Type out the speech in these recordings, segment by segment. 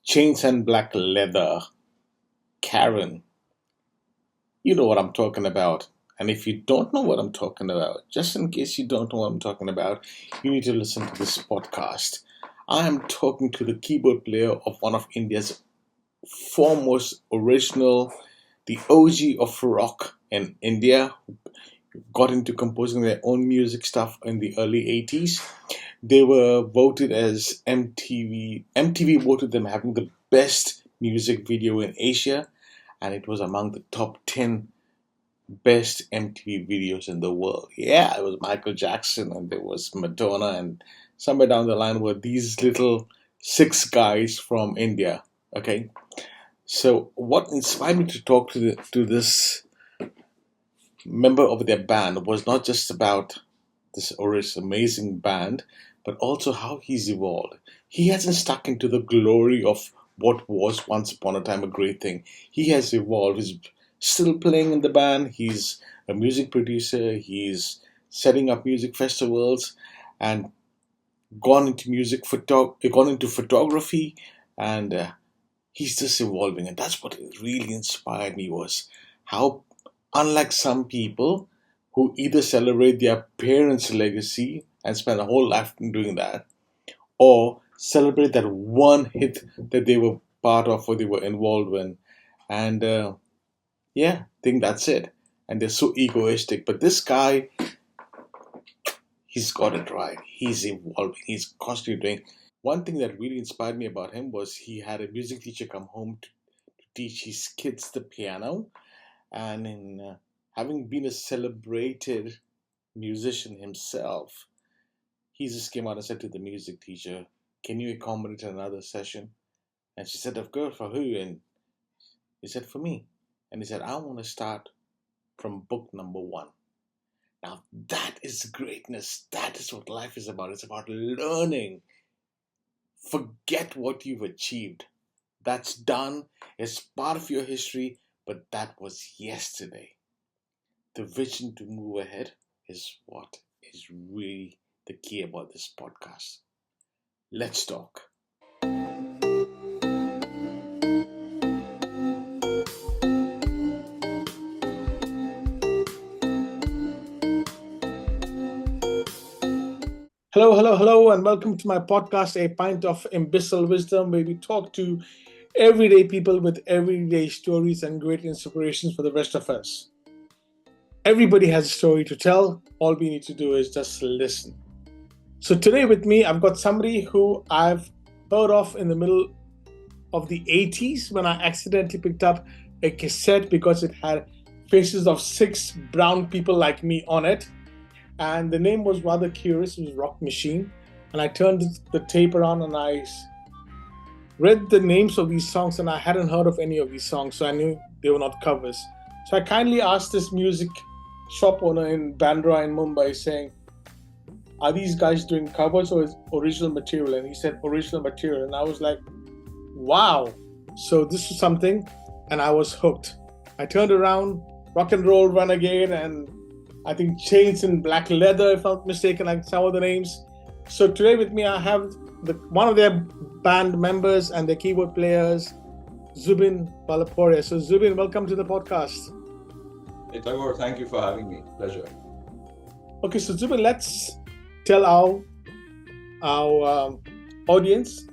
Chains and Black Leather, Karen. You know what I'm talking about. And if you don't know what I'm talking about, just in case you don't know what I'm talking about, you need to listen to this podcast. I am talking to the keyboard player of one of India's foremost original, the OG of rock in India, got into composing their own music stuff in the early 80s. They were voted as MTV voted them having the best music video in Asia, and it was among the top 10 best MTV videos in the world. Yeah, it was Michael Jackson and there was Madonna, and somewhere down the line were these little six guys from India. Okay, so what inspired me to talk to this member of their band was not just about this Oris amazing band, but also how he's evolved. He hasn't stuck into the glory of what was once upon a time a great thing. He has evolved. He's still playing in the band. He's a music producer. He's setting up music festivals and gone into photography, and he's just evolving. And that's what really inspired me was how, unlike some people who either celebrate their parents' legacy and spend a whole life doing that, or celebrate that one hit that they were part of or they were involved in, and yeah, think that's it. And they're so egoistic. But this guy, he's got it right. He's evolving. He's constantly doing. One thing that really inspired me about him was he had a music teacher come home to teach his kids the piano, and in having been a celebrated musician himself, he just came out and said to the music teacher, "Can you accommodate another session?" And she said, "Of course, for who?" And he said, "For me." And he said, "I want to start from book number one." Now, that is greatness. That is what life is about. It's about learning. Forget what you've achieved. That's done. It's part of your history, but that was yesterday. The vision to move ahead is what is really the key about this podcast. Let's talk. Hello, hello, hello, and welcome to my podcast, A Pint of Imbecile Wisdom, where we talk to everyday people with everyday stories and great inspirations for the rest of us. Everybody has a story to tell. All we need to do is just listen. So today with me, I've got somebody who I've heard of in the middle of the 80s when I accidentally picked up a cassette because it had faces of six brown people like me on it. And the name was rather curious. It was Rock Machine. And I turned the tape around and I read the names of these songs, and I hadn't heard of any of these songs, so I knew they were not covers. So I kindly asked this music shop owner in Bandra in Mumbai, saying, "Are these guys doing covers or is original material?" And he said, "Original material." And I was like, wow. So this was something, and I was hooked. I turned around, Rock and Roll Renegade, and I think Chains and Black Leather, if I'm not mistaken, like some of the names. So today with me, I have one of their band members and their keyboard players, Zubin Palaporia. So Zubin, welcome to the podcast. Hey Tagore, thank you for having me. Pleasure. Okay, so Zubin, let's tell our audience.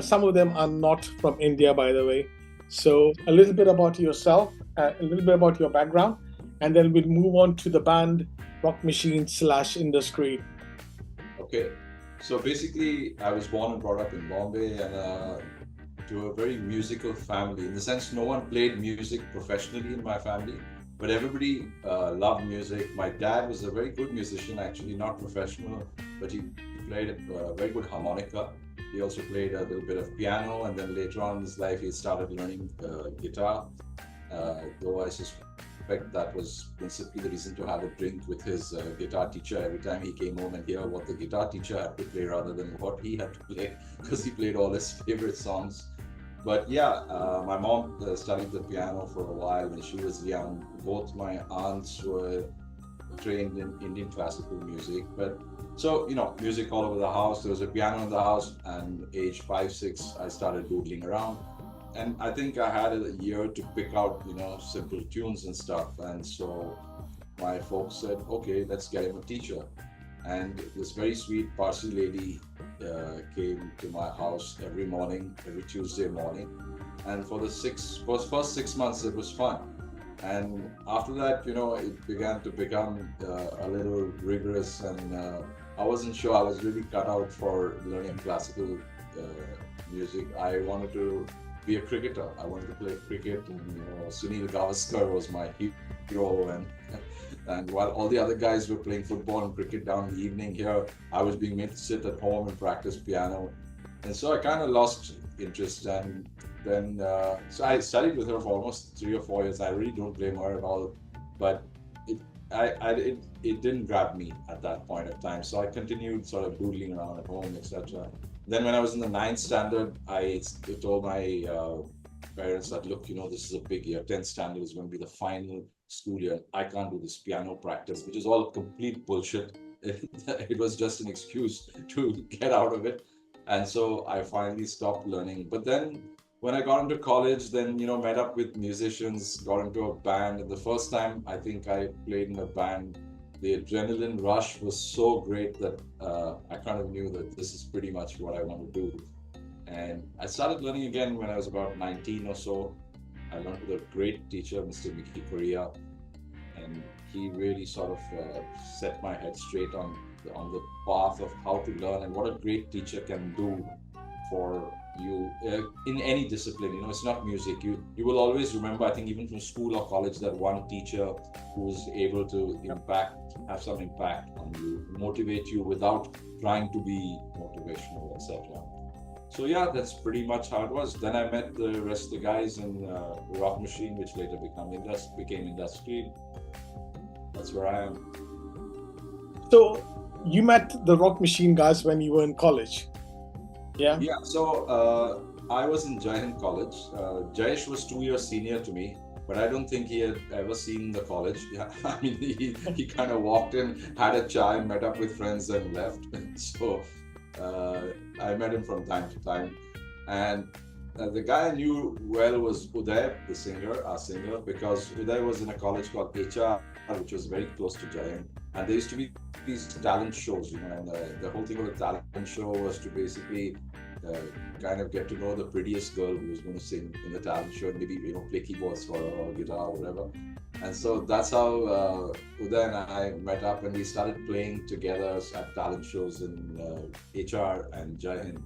Some of them are not from India, by the way. So a little bit about yourself, a little bit about your background, and then we'll move on to the band Rock Machine / Industry. Okay, so basically, I was born and brought up in Bombay and to a very musical family. In the sense, no one played music professionally in my family, but everybody loved music. My dad was a very good musician, actually, not professional, but he played a very good harmonica. He also played a little bit of piano, and then later on in his life, he started learning guitar. Though I suspect that was principally the reason to have a drink with his guitar teacher every time he came home and hear what the guitar teacher had to play rather than what he had to play, because he played all his favorite songs. But yeah, my mom studied the piano for a while when she was young. Both my aunts were trained in Indian classical music. But so, music all over the house. There was a piano in the house, and age 5, 6, I started doodling around. And I think I had a year to pick out, simple tunes and stuff. And so my folks said, okay, let's get him a teacher. And this very sweet Parsi lady came to my house every morning, every Tuesday morning. And for the first 6 months, it was fun. And after that, it began to become a little rigorous, and I wasn't sure I was really cut out for learning classical music. I wanted to be a cricketer. I wanted to play cricket, and Sunil Gavaskar was my hero, and while all the other guys were playing football and cricket down in the evening, here I was being made to sit at home and practice piano, and so I kind of lost interest. And then so I studied with her for almost 3 or 4 years. I really don't blame her at all, but it didn't grab me at that point of time. So I continued sort of doodling around at home, etc. Then when I was in the ninth standard, I told my parents that, look, this is a big year. 10th standard is going to be the final school year. I can't do this piano practice, which is all complete bullshit. It was just an excuse to get out of it. And so I finally stopped learning. But then when I got into college, then, met up with musicians, got into a band. And the first time I think I played in a band, the adrenaline rush was so great that I kind of knew that this is pretty much what I want to do. And I started learning again when I was about 19 or so. I learned with a great teacher, Mr. Mickey Korea, and he really sort of set my head straight on the path of how to learn and what a great teacher can do for you in any discipline. It's not music. You will always remember, I think, even from school or college, that one teacher who was able to have some impact on you, motivate you without trying to be motivational, etc. So yeah, that's pretty much how it was. Then I met the rest of the guys in Rock Machine, which later became Industry. That's where I am. So you met the Rock Machine guys when you were in college? Yeah. Yeah. So I was in Jai Hind College. Jayesh was 2 years senior to me, but I don't think he had ever seen the college. Yeah, I mean, he kind of walked in, had a chai, met up with friends, and left. So I met him from time to time, and the guy I knew well was Uday, our singer, because Uday was in a college called HR, which was very close to Jai Hind. And there used to be these talent shows, and the whole thing of the talent show was to basically kind of get to know the prettiest girl who was going to sing in the talent show, and maybe play keyboards for her or guitar or whatever. And so that's how Uday and I met up, and we started playing together at talent shows in HR and Jai Hind.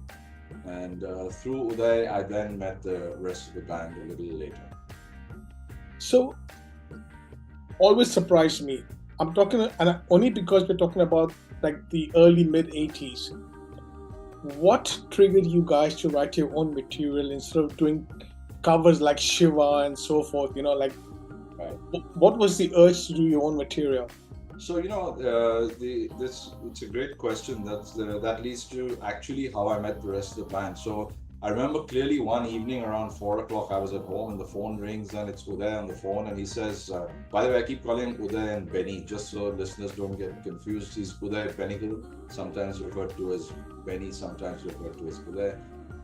And through Uday, I then met the rest of the band a little later. So, always surprised me. I'm talking, and only because we're talking about like the early mid 80s. What triggered you guys to write your own material instead of doing covers like Shiva and so forth? Right. What was the urge to do your own material? So it's a great question. That leads to actually how I met the rest of the band. So I remember clearly one evening around 4 o'clock, I was at home and the phone rings and it's Uday on the phone, and he says, by the way, I keep calling Uday and Benny just so listeners don't get confused. He's Uday Penigal, sometimes referred to as Benny, sometimes referred to as Uday.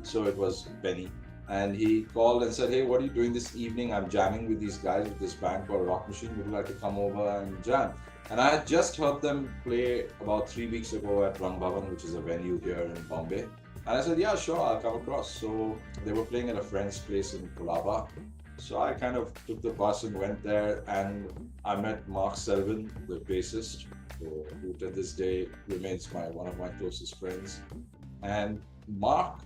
So it was Benny. And he called and said, hey, what are you doing this evening? I'm jamming with these guys with this band called Rock Machine. Would you like to come over and jam? And I had just heard them play about 3 weeks ago at Rang Bhavan, which is a venue here in Bombay. And I said, yeah, sure, I'll come across. So they were playing at a friend's place in Colaba. So I kind of took the bus and went there, and I met Mark Selvin, the bassist, who to this day remains one of my closest friends. And Mark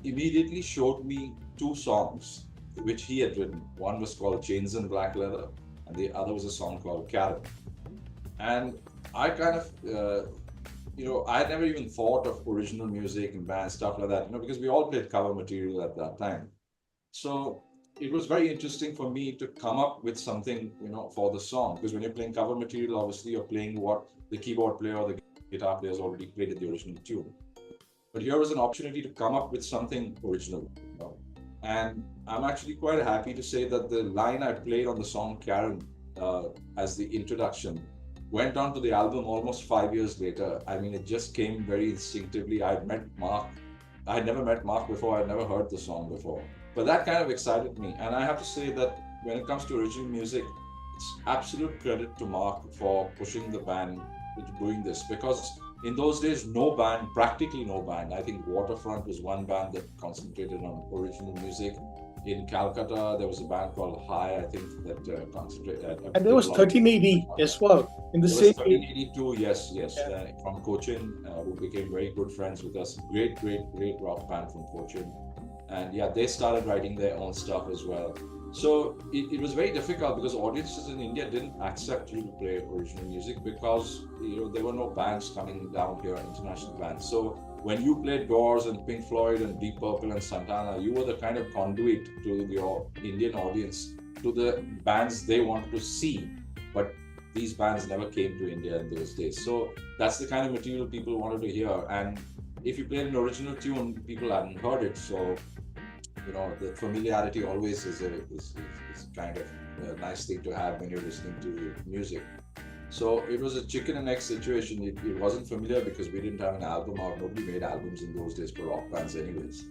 immediately showed me 2 songs which he had written. One was called Chains and Black Leather, and the other was a song called Karen. And I kind of, I had never even thought of original music and band stuff like that, because we all played cover material at that time. So it was very interesting for me to come up with something, for the song, because when you're playing cover material, obviously you're playing what the keyboard player or the guitar player has already played in the original tune. But here was an opportunity to come up with something original. And I'm actually quite happy to say that the line I played on the song Karen as the introduction went on to the album almost 5 years later. I mean, it just came very instinctively. I'd met Mark. I had never met Mark before. I'd never heard the song before. But that kind of excited me. And I have to say that when it comes to original music, it's absolute credit to Mark for pushing the band into doing this. Because in those days, no band, practically no band. I think Waterfront was one band that concentrated on original music. In Calcutta, there was a band called High, I think, that concentrated. And there was 1380 as well in the There same was 1382, yes, from Cochin, who became very good friends with us. Great rock band from Cochin. And yeah, they started writing their own stuff as well. So it was very difficult because audiences in India didn't accept you to play original music because there were no bands coming down here, international bands. So when you played Doors and Pink Floyd and Deep Purple and Santana, you were the kind of conduit to the Indian audience, to the bands they wanted to see. But these bands never came to India in those days. So that's the kind of material people wanted to hear. And if you played an original tune, people hadn't heard it. So the familiarity always is kind of a nice thing to have when you're listening to music. So it was a chicken and egg situation. It wasn't familiar because we didn't have an album out. Nobody made albums in those days for rock bands anyways.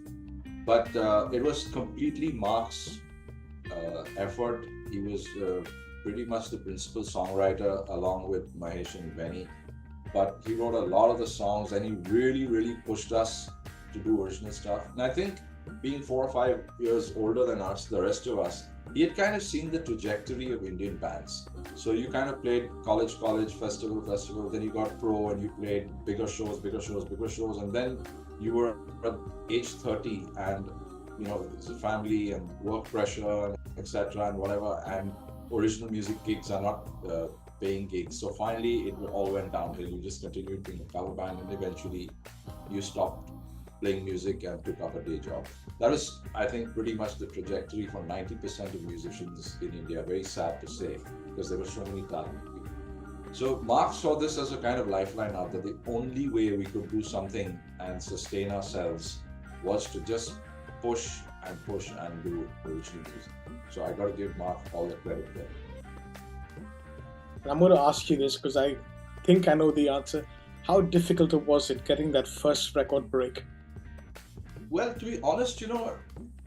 But it was completely Mark's effort. He was pretty much the principal songwriter along with Mahesh and Benny. But he wrote a lot of the songs and he really pushed us to do original stuff. And I think being 4 or 5 years older than us, the rest of us, he had kind of seen the trajectory of Indian bands. So you kind of played college, festival, then you got pro and you played bigger shows, and then you were at age 30 and it's a family and work pressure and etc. and whatever, and original music gigs are not paying gigs. So finally it all went downhill. You just continued being a cover band and eventually you stopped playing music and took up a day job. That was, I think, pretty much the trajectory for 90% of musicians in India. Very sad to say, because there were so many talented people. So Mark saw this as a kind of lifeline out that the only way we could do something and sustain ourselves was to just push and do original music. So I got to give Mark all the credit there. I'm going to ask you this because I think I know the answer. How difficult was it getting that first record break? Well, to be honest,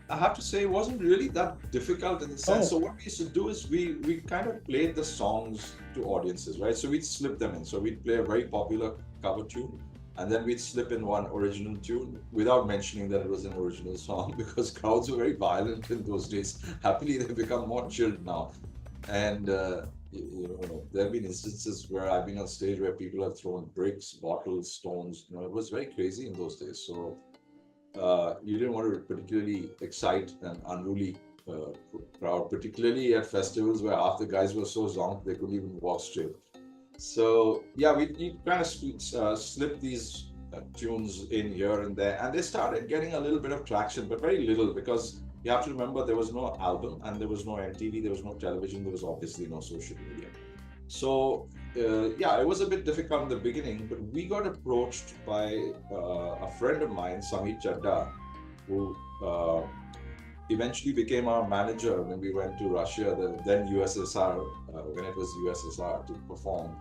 I have to say it wasn't really that difficult in the sense. So what we used to do is we kind of played the songs to audiences, right? So we'd slip them in. So we'd play a very popular cover tune and then we'd slip in one original tune without mentioning that it was an original song because crowds were very violent in those days. Happily, they've become more chilled now. And there have been instances where I've been on stage where people have thrown bricks, bottles, stones. It was very crazy in those days. So you didn't want to particularly excite an unruly crowd, particularly at festivals where half the guys were so zonked they couldn't even walk straight. So yeah, we kind of slip these tunes in here and there, and they started getting a little bit of traction, but very little, because you have to remember there was no album and there was no MTV, there was no television, there was obviously no social media. So it was a bit difficult in the beginning, but we got approached by a friend of mine, Samit Chadda, who eventually became our manager when we went to Russia, then USSR, when it was USSR, to perform.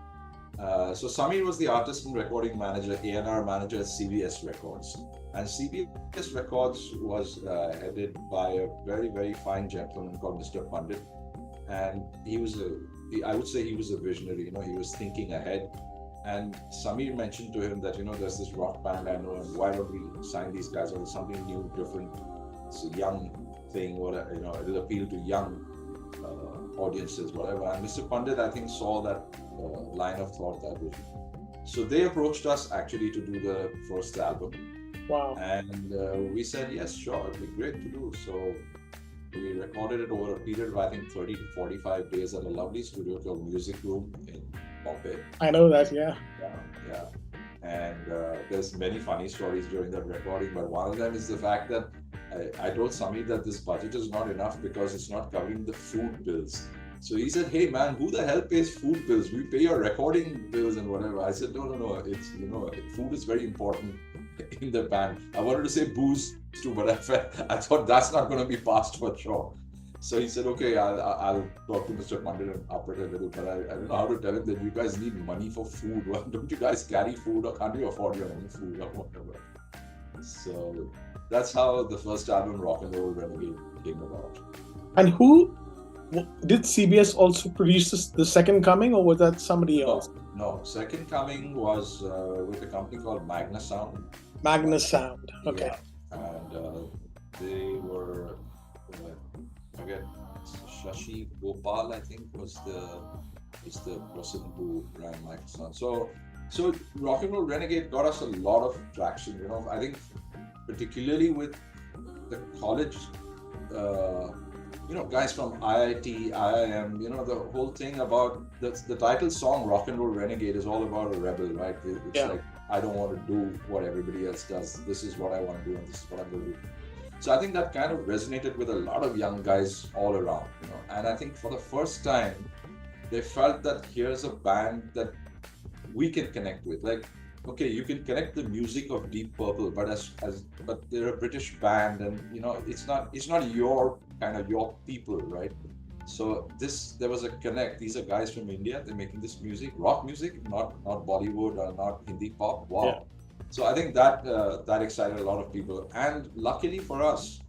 So Samir was the artist and recording manager, A&R manager at CBS Records. And CBS Records was headed by a very, very fine gentleman called Mr. Pandit. And I would say he was a visionary, he was thinking ahead. And Samir mentioned to him that, there's this rock band I know, and why don't we sign these guys on something new, different, it's a young thing, it'll appeal to young audiences, whatever. And Mr. Pandit, I think, saw that line of thought, that vision. So they approached us actually to do the first album. Wow. And we said, yes, sure, it'd be great to do. So we recorded it over a period of, I think, 30 to 45 days at a lovely studio called Music Room in Bombay. I know that, yeah. Yeah. And there's many funny stories during that recording, but one of them is the fact that I told Samir that this budget is not enough because it's not covering the food bills. So he said, hey man, who the hell pays food bills? We pay your recording bills and whatever. I said, no, it's, food is very important in the band. I wanted to say booze too, but I thought that's not going to be passed for sure. So he said, okay, I'll talk to Mr. Pandit and up it a little, but I don't know how to tell him that you guys need money for food. Why don't you guys carry food, or can't you afford your own food or whatever? So that's how the first album, Rock and Roll Renegade, came about. And who did CBS also produce the Second Coming, or was that somebody else? No. Second Coming was with a company called Magna Sound. Magna Sound. Okay. Yeah. And they were, again, Shashi Gopal, I think, was the person who ran Magna Sound. So Rock and Roll Renegade got us a lot of traction. You know, I think particularly with the college. Guys from IIT, IIM, the whole thing about the title song Rock and Roll Renegade is all about a rebel, right? It's like, I don't want to do what everybody else does. This is what I want to do, and this is what I'm going to do. So I think that kind of resonated with a lot of young guys all around, and I think for the first time, they felt that here's a band that we can connect with. Like, okay, you can connect the music of Deep Purple, but they're a British band, and it's not your kind of your people, right? So there was a connect. These are guys from India. They're making this music, rock music, not Bollywood or not Hindi pop. Wow. Yeah. So I think that excited a lot of people. And luckily for us,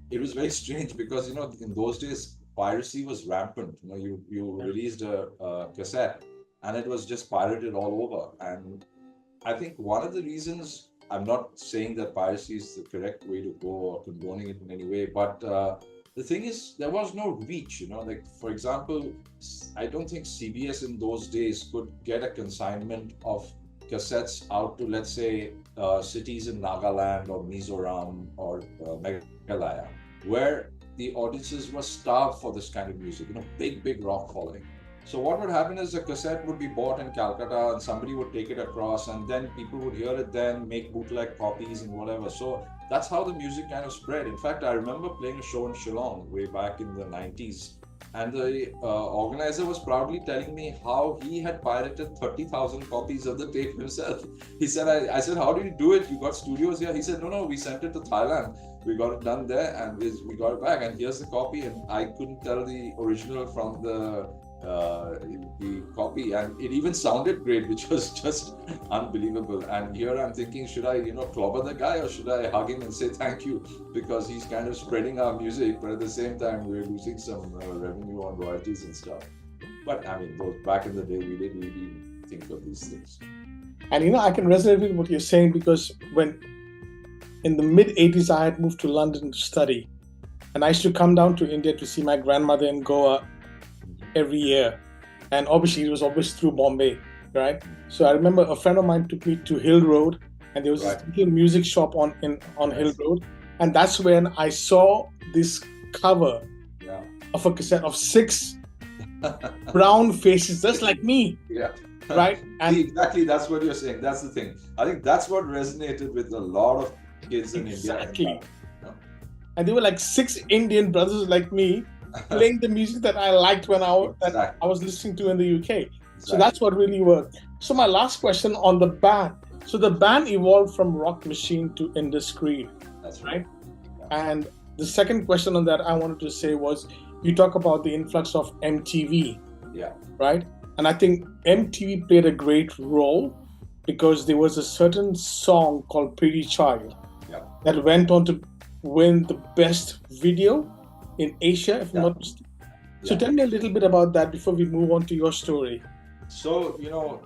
it was very strange because in those days piracy was rampant. You released a cassette and it was just pirated all over. And I think one of the reasons, I'm not saying that piracy is the correct way to go or condoning it in any way, but the thing is, there was no reach, like, for example, I don't think CBS in those days could get a consignment of cassettes out to, let's say, cities in Nagaland or Mizoram or Meghalaya, where the audiences were starved for this kind of music, big rock following. So what would happen is a cassette would be bought in Calcutta and somebody would take it across, and then people would hear it, then make bootleg copies and whatever. So that's how the music kind of spread. In fact, I remember playing a show in Shillong way back in the 90s, and the organizer was proudly telling me how he had pirated 30,000 copies of the tape himself. He said, I said, how did you do it? You got studios here? He said, no, we sent it to Thailand. We got it done there and we got it back, and here's the copy. And I couldn't tell the original from the copy, and it even sounded great, which was just unbelievable. And here I'm thinking, should I clobber the guy, or should I hug him and say thank you, because he's kind of spreading our music, but at the same time we're losing some revenue on royalties and stuff. But I mean, back in the day, we didn't really think of these things. And I can resonate with what you're saying, because when in the mid 80s I had moved to London to study, and I used to come down to India to see my grandmother in Goa every year, and obviously it was always through Bombay, right? So I remember a friend of mine took me to Hill Road, and there was this little music shop on Hill Road, and that's when I saw this cover of a cassette of 6 brown faces just like me. Yeah. Right? And exactly, that's what you're saying. That's the thing. I think that's what resonated with a lot of kids in India. Exactly. And they were like 6 Indian brothers like me, playing the music that I liked when I was listening to in the UK. Exactly. So that's what really worked. So my last question on the band. So the band evolved from Rock Machine to Indus Creed. That's right. Yeah. And the second question on that I wanted to say was, you talk about the influx of MTV. Yeah. Right? And I think MTV played a great role, because there was a certain song called Pretty Child that went on to win the best video in Asia, if I'm not mistaken. So tell me a little bit about that before we move on to your story. So,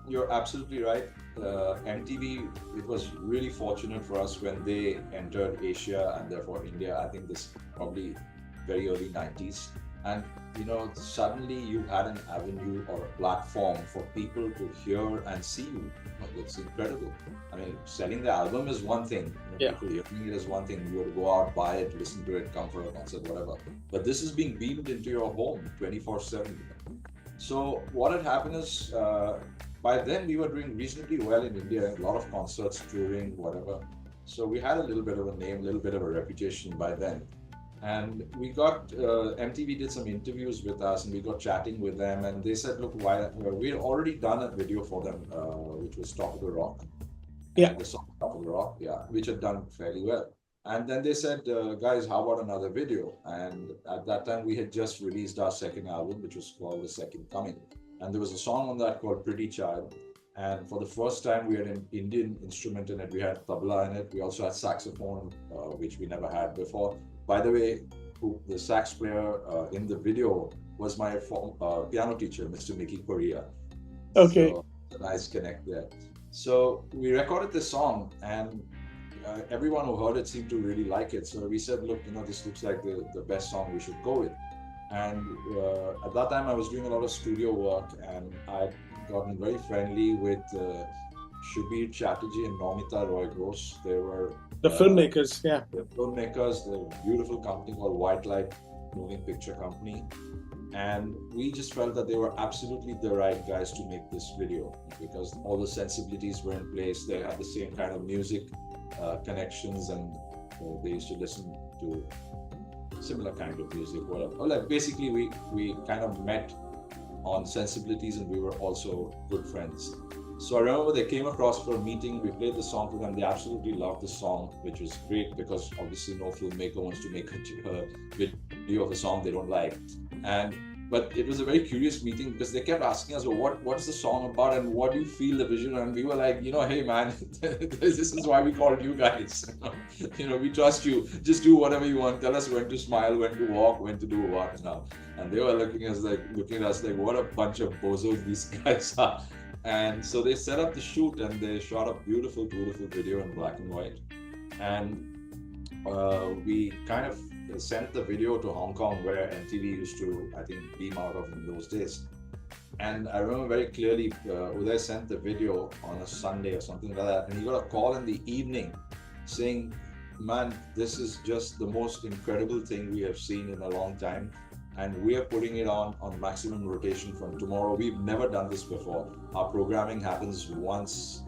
you're absolutely right. MTV, it was really fortunate for us when they entered Asia and therefore India. I think this probably very early 90s. And, suddenly you had an avenue or a platform for people to hear and see you. It's incredible. I mean, selling the album is one thing. People hearing it is one thing. You have to go out, buy it, listen to it, come for a concert, whatever. But this is being beamed into your home 24/7. So what had happened is, by then we were doing reasonably well in India, a lot of concerts, touring, whatever. So we had a little bit of a name, a little bit of a reputation by then. And we got, MTV did some interviews with us, and we got chatting with them, and they said, look, we had already done a video for them, which was Top of the Rock. Yeah. The song Top of the Rock, which had done fairly well. And then they said, guys, how about another video? And at that time, we had just released our second album, which was called The Second Coming. And there was a song on that called Pretty Child. And for the first time, we had an Indian instrument in it. We had tabla in it. We also had saxophone, which we never had before. By the way, the sax player in the video was my piano teacher, Mr. Mickey Korea. Okay. So, a nice connect there. So we recorded this song, and everyone who heard it seemed to really like it. So we said, look, this looks like the best song we should go with. And at that time, I was doing a lot of studio work, and I'd gotten very friendly with Shubir Chatterjee and Nomita Roy Gross. They were the filmmakers, yeah. The filmmakers, the beautiful company called White Light Moving Picture Company. And we just felt that they were absolutely the right guys to make this video, because all the sensibilities were in place. They had the same kind of music connections, and they used to listen to similar kind of music. Basically, we kind of met on sensibilities, and we were also good friends. So I remember they came across for a meeting. We played the song to them. They absolutely loved the song, which was great, because obviously no filmmaker wants to make a video of a song they don't like. But it was a very curious meeting, because they kept asking us, well, what's the song about, and what do you feel the vision? And we were like, hey man, this is why we called you guys. We trust you. Just do whatever you want. Tell us when to smile, when to walk, when to do what. And they were looking at us like, what a bunch of bozos these guys are. And so they set up the shoot, and they shot a beautiful, beautiful video in black and white. And we kind of sent the video to Hong Kong, where MTV used to, I think, beam out of in those days. And I remember very clearly, Uday sent the video on a Sunday or something like that, and he got a call in the evening saying, man, this is just the most incredible thing we have seen in a long time, and we are putting it on maximum rotation from tomorrow. We've never done this before. Our programming happens once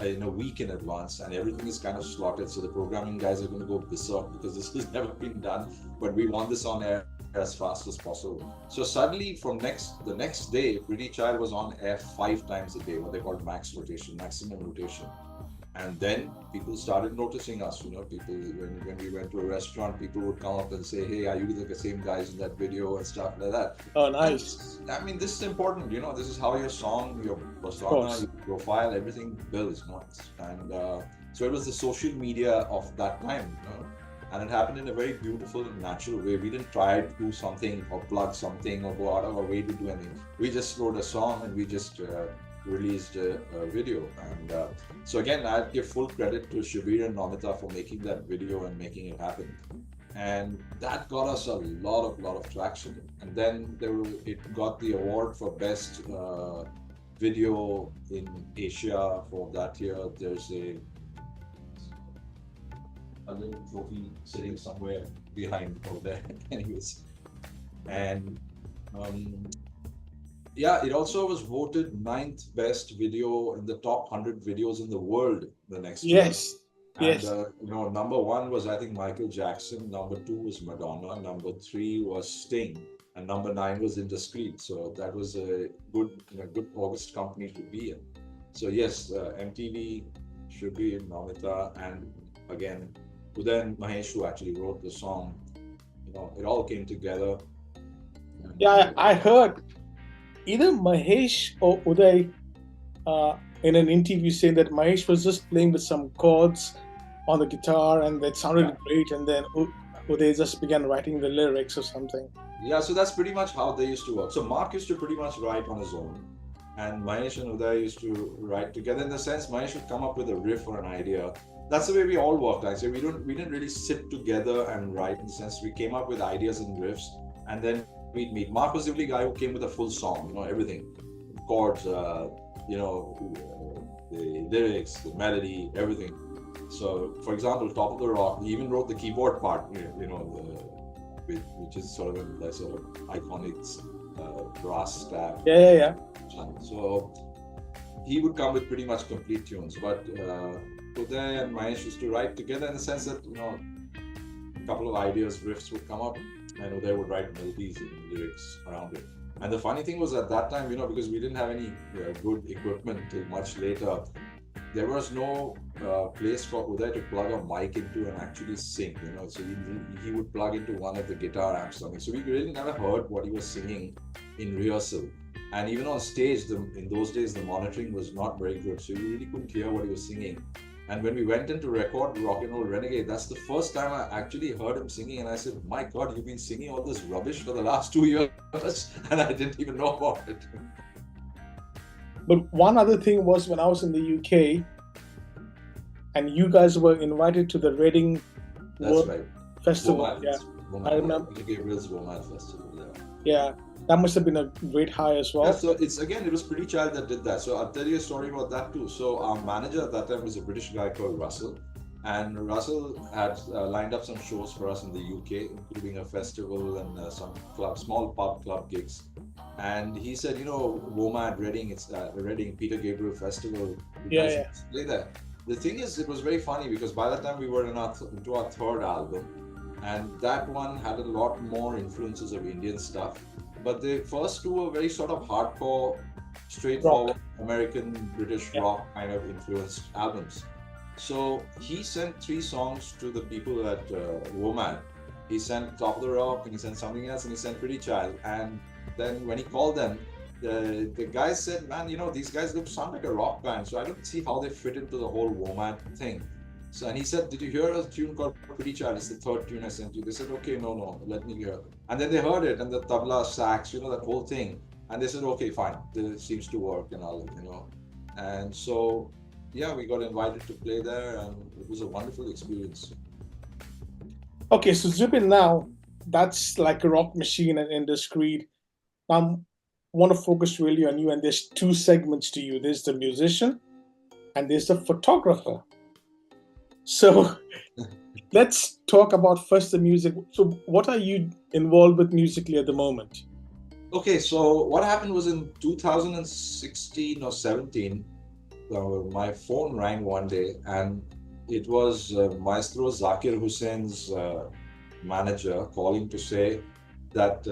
in a week in advance, and everything is kind of slotted. So the programming guys are going to go berserk, because this has never been done. But we want this on air as fast as possible. So suddenly, from the next day, Pretty Child was on air 5 times a day, what they called max rotation, maximum rotation. And then people started noticing us. People, when we went to a restaurant, people would come up and say, hey, are you the same guys in that video, and stuff like that. Oh, nice. This is important. This is how your song, your persona, your profile, everything builds. And so it was the social media of that time. And it happened in a very beautiful and natural way. We didn't try to do something or plug something or go out of our way to do anything. We just wrote a song, and we just released a video. And so again, I'd give full credit to Shubir and Nomita for making that video and making it happen. And that got us a lot of traction. And then it got the award for best video in Asia for that year. There's a little trophy sitting somewhere behind over there. Anyways, and it also was voted 9th best video in the top 100 videos in the world the next year. Yes. Number 1 was, I think, Michael Jackson. Number 2 was Madonna. Number 3 was Sting, and number 9 was Indiscreet. So that was a good August company to be in. So yes, MTV, Shubir, Nomita, and again, Uday and Mahesh, who actually wrote the song. It all came together. Yeah, I heard either Mahesh or Uday in an interview saying that Mahesh was just playing with some chords on the guitar, and that sounded great, and then Uday just began writing the lyrics or something. Yeah, so that's pretty much how they used to work. So Mark used to pretty much write on his own, and Mahesh and Uday used to write together. In the sense, Mahesh would come up with a riff or an idea. That's the way we all worked. Actually, we didn't really sit together and write. In the sense, we came up with ideas and riffs, and then we'd meet. Mark was the only guy who came with a full song. Everything, chords, the lyrics, the melody, everything. So, for example, Top of the Rock, he even wrote the keyboard part. Which is sort of a sort of iconic brass staff. Yeah. So he would come with pretty much complete tunes, but Uday and Mahesh used to write together in the sense that a couple of ideas, riffs would come up, and Uday would write melodies and lyrics around it. And the funny thing was, at that time, because we didn't have any good equipment till much later, there was no place for Uday to plug a mic into and actually sing, So he would plug into one of the guitar amps something. So we really never heard what he was singing in rehearsal. And even on stage, in those days, the monitoring was not very good. So you really couldn't hear what he was singing. And when we went in to record Rock and Roll Renegade, that's the first time I actually heard him singing. And I said, my God, you've been singing all this rubbish for the last 2 years. And I didn't even know about it. But one other thing was when I was in the UK and you guys were invited to the Reading That's right. Festival. WOMAD, Yeah, WOMAD, I remember. Peter Gabriel's WOMAD Festival, Yeah, that must have been a great high as well. Yeah, so it was Pretty Child that did that. So I'll tell you a story about that too. So our manager at that time was a British guy called Russell. And Russell had lined up some shows for us in the UK, including a festival and some small pub club gigs. And he said, WOMAD, Reading, it's Reading Peter Gabriel Festival. Yeah. Play there. The thing is, it was very funny because by that time we were into our third album, and that one had a lot more influences of Indian stuff. But the first two were very sort of hardcore, straightforward American, British rock kind of influenced albums. So he sent 3 songs to the people at WOMAD. He sent Top of the Rock, and he sent something else, and he sent Pretty Child. And then when he called them, the guys said, man, these guys sound like a rock band, so I don't see how they fit into the whole WOMAD thing. So, and he said, did you hear a tune called Pretty Child? It's the 3rd tune I sent you. They said, okay, no, let me hear. And then they heard it, and the tabla, sax, that whole thing. And they said, okay, fine, this seems to work and all, And so, yeah, we got invited to play there, and it was a wonderful experience. Okay, so Zubin, now that's like a rock machine and Indus Creed. I want to focus really on you, and there's 2 segments to you. There's the musician and there's the photographer. So let's talk about first the music. So what are you involved with musically at the moment? Okay, so what happened was in 2016 or 17, my phone rang one day, and it was Maestro Zakir Hussain's manager calling to say that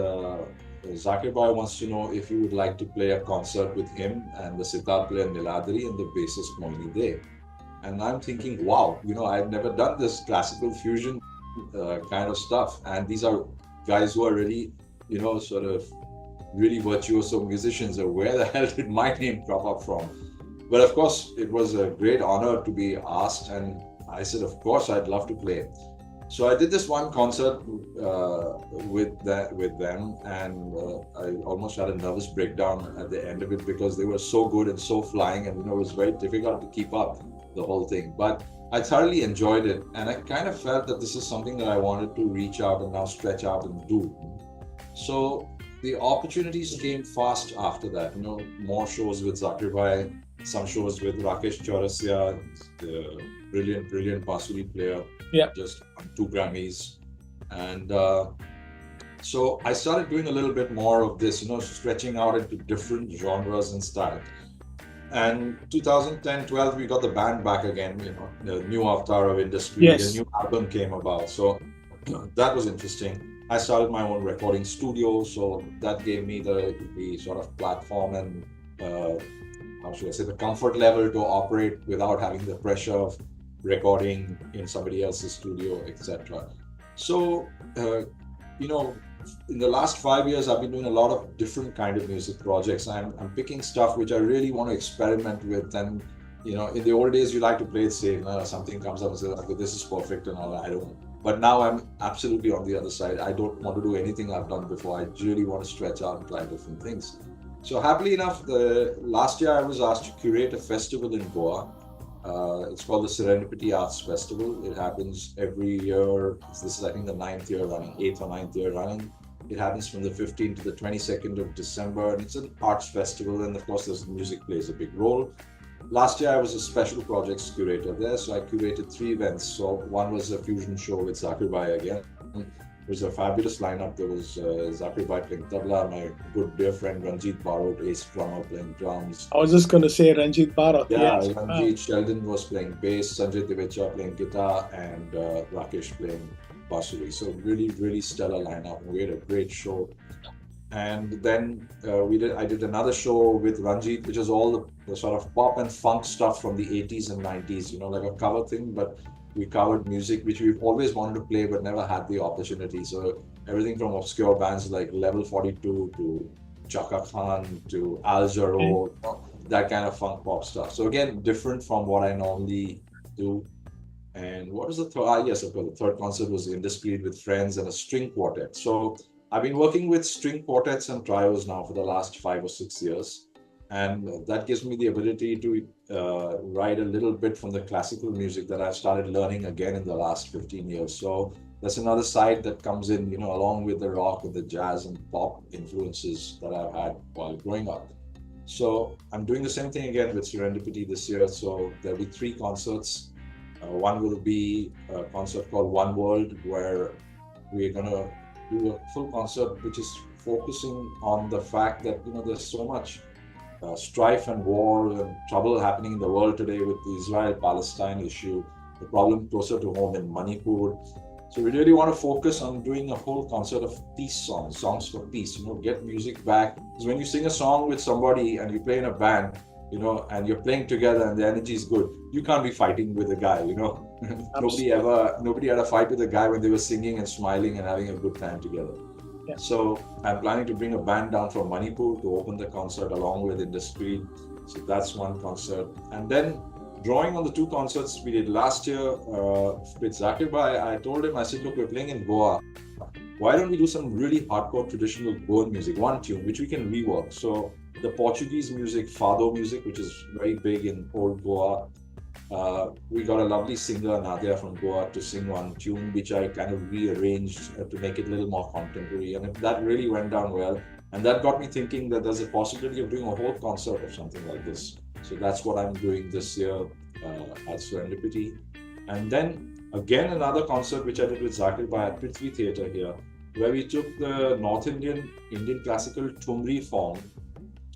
Zakir Bhai wants to know if you would like to play a concert with him and the sitar player Niladri and the bassist Moini Dey. And I'm thinking, wow, I've never done this classical fusion kind of stuff. And these are guys who are really, sort of really virtuoso musicians. So where the hell did my name crop up from? But of course, it was a great honor to be asked. And I said, of course, I'd love to play. So I did this one concert with them, and I almost had a nervous breakdown at the end of it because they were so good and so flying, and it was very difficult to keep up the whole thing. But I thoroughly enjoyed it, and I kind of felt that this is something that I wanted to reach out and now stretch out and do. So the opportunities came fast after that. More shows with Zakir Bhai, some shows with Rakesh Chaurasia, the brilliant bansuri player. Yeah. Just 2 Grammys. And so I started doing a little bit more of this, stretching out into different genres and style. And 2010-12, we got the band back again, the new avatar of Indus Creed. Yes. A new album came about. So that was interesting. I started my own recording studio, so that gave me the sort of platform and how should I say, the comfort level to operate without having the pressure of recording in somebody else's studio, etc. So, in the last 5 years, I've been doing a lot of different kind of music projects. I'm picking stuff which I really want to experiment with. And, in the old days, you like to play it safe. Something comes up and says, okay, this is perfect and all. I don't. But now I'm absolutely on the other side. I don't want to do anything I've done before. I really want to stretch out and try different things. So happily enough, last year I was asked to curate a festival in Goa. It's called the Serendipity Arts Festival. It happens every year. This is, I think, the 8th or 9th year running. It happens from the 15th to the 22nd of December, and it's an arts festival. And of course, music plays a big role. Last year, I was a special projects curator there, so I curated 3 events. So one was a fusion show with Zakir Bhai again. It was a fabulous lineup. There was Zakir Bhai playing tabla, my good dear friend Ranjit Barot, ace drummer, playing drums. I was just going to say Ranjit Barot. Yeah, yes. Ranjit Sheldon was playing bass, Sanjay Devecha playing guitar, and Rakesh playing bansuri. So really, really stellar lineup. We had a great show. And then I did another show with Ranjit, which is all the sort of pop and funk stuff from the 80s and 90s, like a cover thing, but we covered music which we've always wanted to play but never had the opportunity. So everything from obscure bands like Level 42 to Chaka Khan to Al Jarreau, that kind of funk pop stuff. So again, different from what I normally do. And what was the third? Yes, of course, the third concert was Indiscreet with Friends and a string quartet. So I've been working with string quartets and trios now for the last 5 or 6 years. And that gives me the ability to write a little bit from the classical music that I've started learning again in the last 15 years. So that's another side that comes in, along with the rock and the jazz and pop influences that I've had while growing up. So I'm doing the same thing again with Serendipity this year. So there'll be 3 concerts. One will be a concert called One World, where we're going to do a full concert which is focusing on the fact that there's so much strife and war and trouble happening in the world today with the Israel-Palestine issue, the problem closer to home in Manipur. So we really want to focus on doing a whole concert of peace songs for peace, get music back. Because when you sing a song with somebody and you play in a band, and you're playing together and the energy is good, you can't be fighting with a guy, Nobody had a fight with a guy when they were singing and smiling and having a good time together. Yeah. So I'm planning to bring a band down from Manipur to open the concert along with Indiscreet. So that's one concert. And then drawing on the 2 concerts we did last year with Zakir Bhai, I told him, I said, look, we're playing in Goa. Why don't we do some really hardcore traditional Goan music, one tune, which we can rework. So the Portuguese music, Fado music, which is very big in old Goa. We got a lovely singer, Nadia from Goa, to sing one tune, which I kind of rearranged to make it a little more contemporary. And that really went down well. And that got me thinking that there's a possibility of doing a whole concert of something like this. So that's what I'm doing this year at Serendipity. And then again, another concert which I did with Zakir Bhai at Prithvi Theatre here, where we took the North Indian classical Thumri form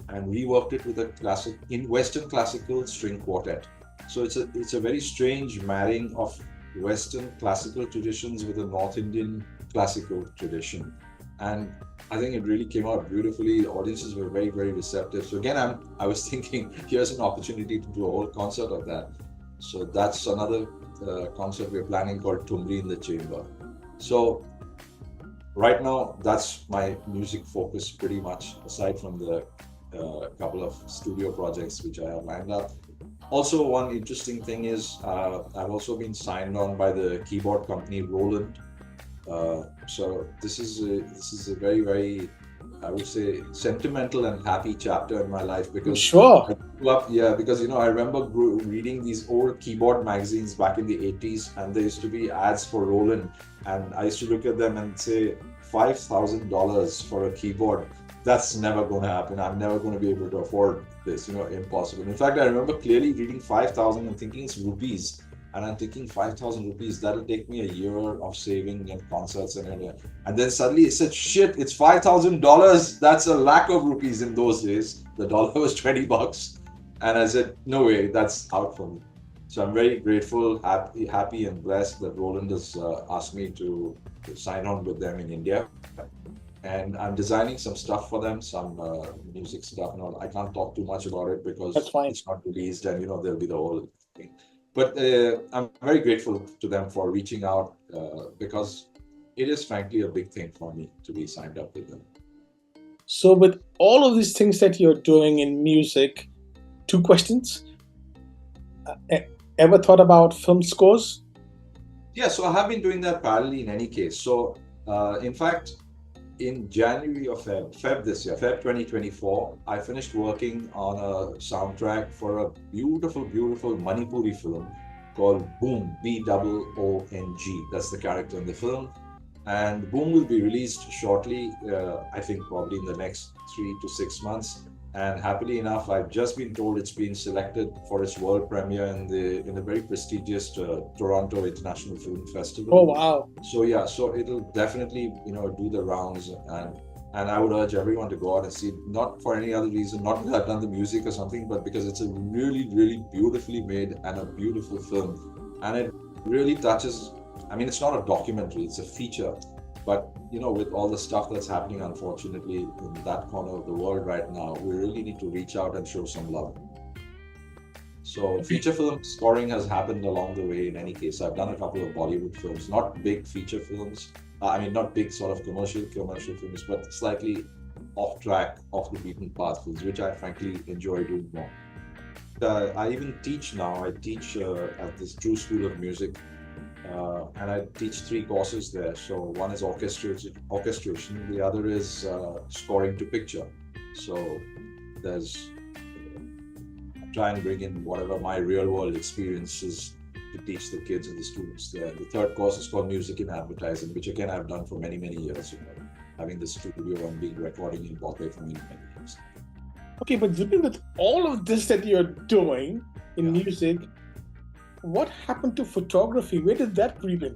and reworked it with a Western classical string quartet. So it's a very strange marrying of Western classical traditions with a North Indian classical tradition. And I think it really came out beautifully. The audiences were very, very receptive. So again, I was thinking, here's an opportunity to do a whole concert of that. So that's another concert we're planning called Thumri in the Chamber. So right now, that's my music focus pretty much, aside from the couple of studio projects which I have lined up. Also, one interesting thing is I've also been signed on by the keyboard company Roland. So this is a very, very, I would say, sentimental and happy chapter in my life, because Sure. I grew up, because I remember reading these old keyboard magazines back in the 80s, and there used to be ads for Roland, and I used to look at them and say, $5,000 for a keyboard. That's never going to happen. I'm never going to be able to afford this, impossible. In fact, I remember clearly reading 5,000 and thinking it's rupees. And I'm thinking 5,000 rupees, that'll take me a year of saving and concerts and then suddenly it said, shit, it's $5,000. That's a lakh of rupees in those days. The dollar was $20. And I said, no way, that's out for me. So I'm very grateful, happy and blessed that Roland has asked me to sign on with them in India. And I'm designing some stuff for them, some music stuff. No, I can't talk too much about it because it's not released, and there'll be the whole thing. But I'm very grateful to them for reaching out because it is frankly a big thing for me to be signed up with them. So with all of these things that you're doing in music, 2 questions. Ever thought about film scores? Yeah, so I have been doing that parallelly in any case. So in fact, in January of Feb this year, Feb 2024, I finished working on a soundtrack for a beautiful, beautiful Manipuri film called Boom, B-O-O-N-G. That's the character in the film. And Boom will be released shortly, I think probably in the next 3 to 6 months. And happily enough, I've just been told it's been selected for its world premiere in the very prestigious Toronto International Film Festival. Oh wow! So yeah, so it'll definitely do the rounds, and I would urge everyone to go out and see it, not for any other reason, not because I've done the music or something, but because it's a really, really beautifully made and a beautiful film, and it really touches. I mean, it's not a documentary; it's a feature. But with all the stuff that's happening, unfortunately, in that corner of the world right now, we really need to reach out and show some love. So feature film scoring has happened along the way. In any case, I've done a couple of Bollywood films, not big feature films. I mean, not big sort of commercial films, but slightly off track, off the beaten path films, which I frankly enjoy doing more. I even teach now. I teach at this True School of Music, and I teach 3 courses there. So one is orchestration, the other is scoring to picture. So there's try and bring in whatever my real world experiences to teach the kids and the students there. The 3rd course is called Music in Advertising, which again I've done for many, many years. Having the studio and being recording in Bombay for many, many years. Okay, but Vipin, with all of this that you're doing in music, what happened to photography? Where did that creep in?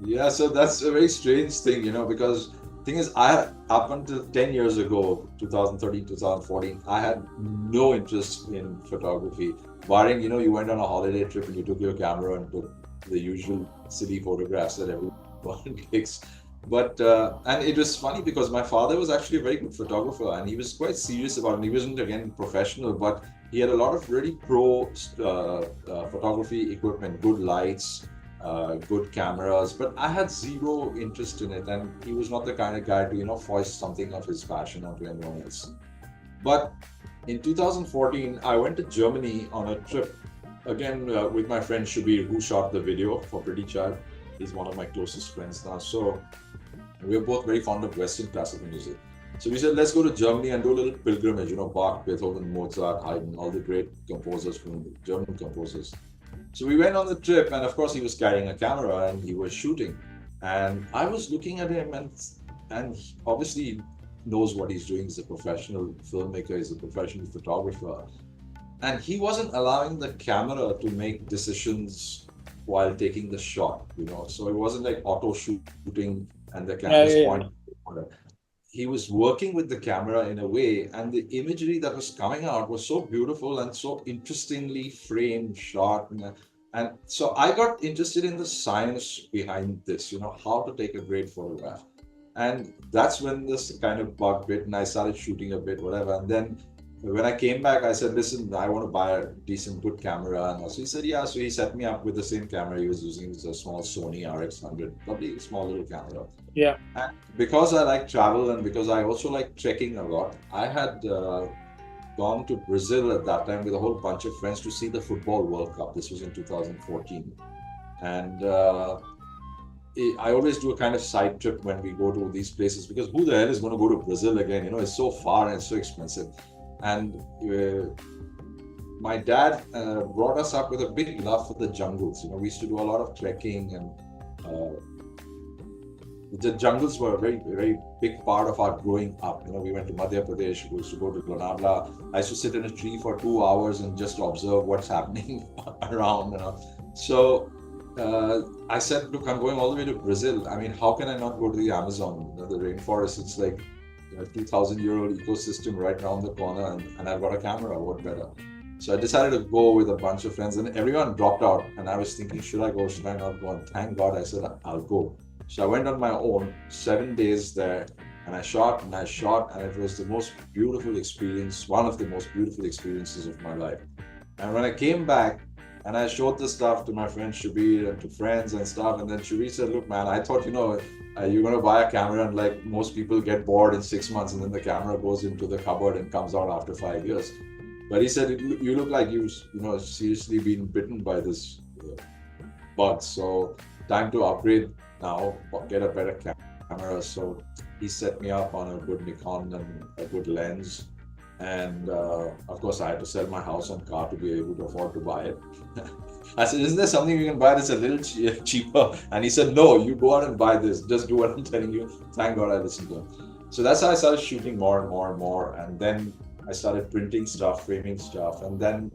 Yeah, so that's a very strange thing, because thing is, up until 10 years ago, 2013, 2014, I had no interest in photography. Barring, you went on a holiday trip and you took your camera and took the usual silly photographs that everyone takes. But, and it was funny because my father was actually a very good photographer and he was quite serious about it. He wasn't, again, professional, but he had a lot of really pro photography equipment, good lights, good cameras, but I had zero interest in it, and he was not the kind of guy to foist something of his passion onto anyone else. But in 2014, I went to Germany on a trip, again with my friend Shubir, who shot the video for Pretty Child. He's one of my closest friends now. So we're both very fond of Western classical music. So we said, let's go to Germany and do a little pilgrimage, Bach, Beethoven, Mozart, Haydn, all the great composers from German composers. So we went on the trip, and of course he was carrying a camera and he was shooting. And I was looking at him, and he obviously knows what he's doing. He's a professional filmmaker, he's a professional photographer. And he wasn't allowing the camera to make decisions while taking the shot, So it wasn't like auto shooting and the camera's pointing. He was working with the camera in a way, and the imagery that was coming out was so beautiful and so interestingly framed, shot. And so I got interested in the science behind this, how to take a great photograph. And that's when this kind of bug bit and I started shooting a bit, whatever. And then when I came back, I said, listen, I want to buy a decent, good camera. And so he said, yeah. So he set me up with the same camera he was using. It was a small Sony RX100, probably a small little camera. Yeah. And because I like travel and because I also like trekking a lot, I had gone to Brazil at that time with a whole bunch of friends to see the Football World Cup. This was in 2014. And I always do a kind of side trip when we go to these places, because who the hell is going to go to Brazil again? It's so far and it's so expensive. And my dad brought us up with a big love for the jungles. We used to do a lot of trekking, and the jungles were a very, very big part of our growing up. We went to Madhya Pradesh, we used to go to Lonavala. I used to sit in a tree for 2 hours and just observe what's happening around. So I said, look, I'm going all the way to Brazil. I mean, how can I not go to the Amazon, the rainforest? It's like a 2,000-year-old ecosystem right around the corner, and I've got a camera. What better? So I decided to go with a bunch of friends, and everyone dropped out. And I was thinking, should I go? Should I not go? And thank God I said, I'll go. So I went on my own, 7 days there, and I shot, and it was the most beautiful experience, one of the most beautiful experiences of my life. And when I came back, and I showed the stuff to my friend Shubir and to friends and stuff, and then Shubir said, look, man, I thought, you're going to buy a camera and like most people get bored in 6 months, and then the camera goes into the cupboard and comes out after 5 years. But he said, you look like you've seriously been bitten by this bug. So time to upgrade now, get a better camera. So he set me up on a good Nikon and a good lens. And of course, I had to sell my house and car to be able to afford to buy it. I said, isn't there something you can buy that's a little cheaper? And he said, no, you go out and buy this. Just do what I'm telling you. Thank God I listened to him. So that's how I started shooting more and more and more. And then I started printing stuff, framing stuff. And then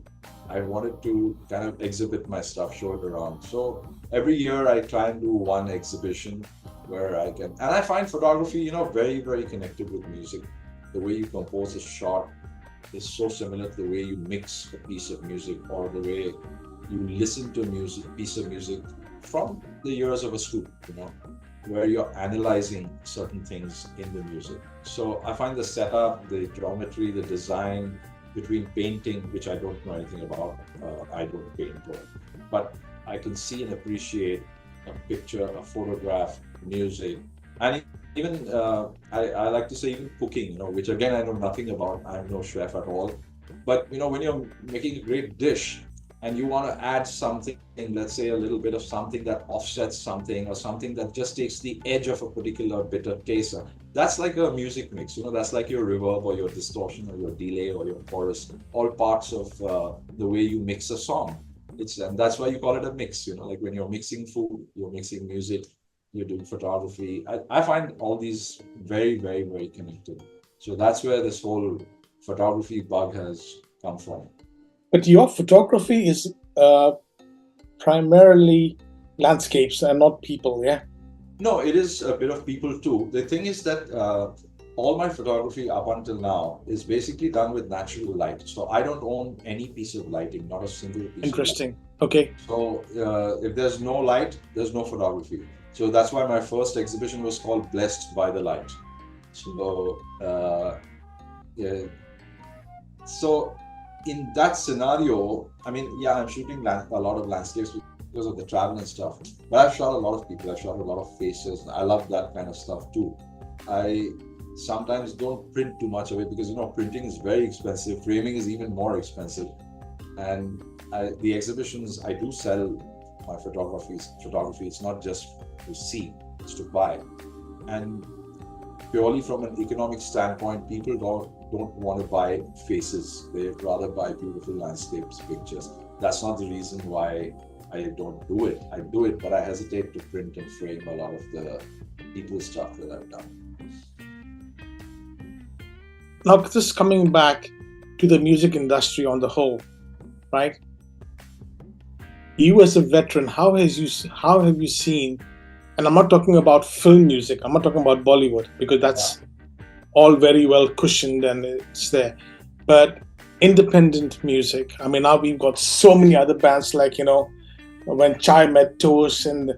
I wanted to kind of exhibit my stuff, show it around. So every year I try and do one exhibition where I can. And I find photography, very, very connected with music. The way you compose a shot is so similar to the way you mix a piece of music, or the way you listen to a piece of music from the ears of a student, where you're analyzing certain things in the music. So I find the setup, the geometry, the design between painting, which I don't know anything about, I don't paint, but I can see and appreciate a picture, a photograph, music, and even I like to say even cooking, which again I know nothing about. I'm no chef at all, but when you're making a great dish and you want to add something, let's say a little bit of something that offsets something or something that just takes the edge of a particular bitter taste, that's like a music mix. That's like your reverb or your distortion or your delay or your chorus, all parts of the way you mix a song. And that's why you call it a mix. Like when you're mixing food, you're mixing music, you're doing photography. I find all these very, very, very connected. So that's where this whole photography bug has come from. But your photography is primarily landscapes and not people, yeah? No, it is a bit of people too. The thing is that all my photography up until now is basically done with natural light. So I don't own any piece of lighting, not a single piece. Interesting. Okay. So if there's no light, there's no photography. So that's why my first exhibition was called Blessed by the Light. So yeah. So in that scenario, I mean, yeah, I'm shooting a lot of landscapes because of the travel and stuff. But I've shot a lot of people. I've shot a lot of faces. I love that kind of stuff too. I sometimes don't print too much of it because printing is very expensive. Framing is even more expensive. And the exhibitions, I do sell my photography. It's not just to see, it's to buy. And purely from an economic standpoint, people don't want to buy faces. They'd rather buy beautiful landscapes, pictures. That's not the reason why I don't do it. I do it, but I hesitate to print and frame a lot of the people's stuff that I've done. Now, just coming back to the music industry on the whole, right? You as a veteran, how have you seen, and I'm not talking about film music, I'm not talking about Bollywood, because that's all very well cushioned and it's there. But independent music, I mean, now we've got so many other bands like, when Chai Met Toast and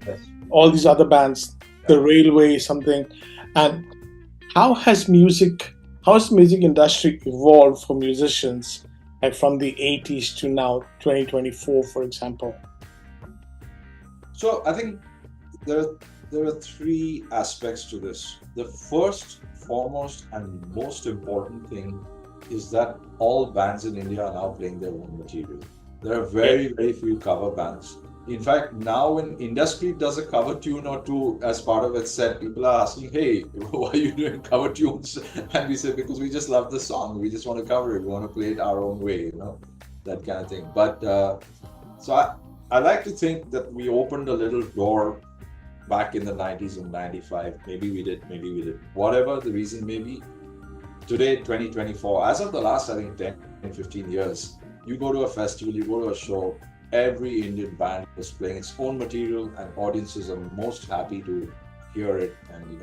all these other bands, The Railway, something. And how has music industry evolved for musicians, like from the 80s to now, 2024, for example? So I think there are three aspects to this. The first, foremost, and most important thing is that all bands in India are now playing their own material. There are very, very few cover bands. In fact, now when industry does a cover tune or two as part of its set, people are asking, hey, why are you doing cover tunes? And we say, because we just love the song. We just want to cover it. We want to play it our own way, that kind of thing. But so I like to think that we opened a little door back in the 90s and 95. Maybe we did. Whatever the reason may be. Today, 2024, as of the last, I think, 10 and 15 years, you go to a festival, you go to a show, every Indian band is playing its own material and audiences are most happy to hear it. And,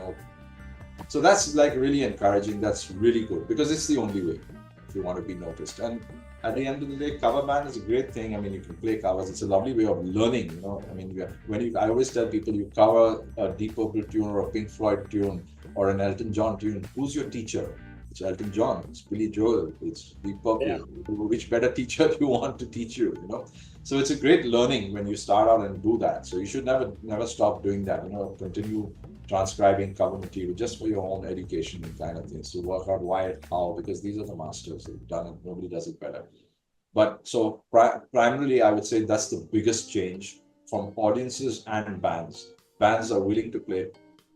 so that's like really encouraging. That's really good because it's the only way if you want to be noticed. And at the end of the day, cover band is a great thing. I mean, you can play covers. It's a lovely way of learning, I mean, I always tell people, you cover a Deep Purple tune or a Pink Floyd tune or an Elton John tune. Who's your teacher? It's Elton John, it's Billy Joel, it's Deep Purple. Yeah. Which better teacher do you want to teach you, So it's a great learning when you start out and do that. So you should never stop doing that, continue transcribing cover material just for your own education kind of things, to work out why and how, because these are the masters, they've done it, nobody does it better. But so primarily, I would say that's the biggest change from audiences and bands. Bands are willing to play,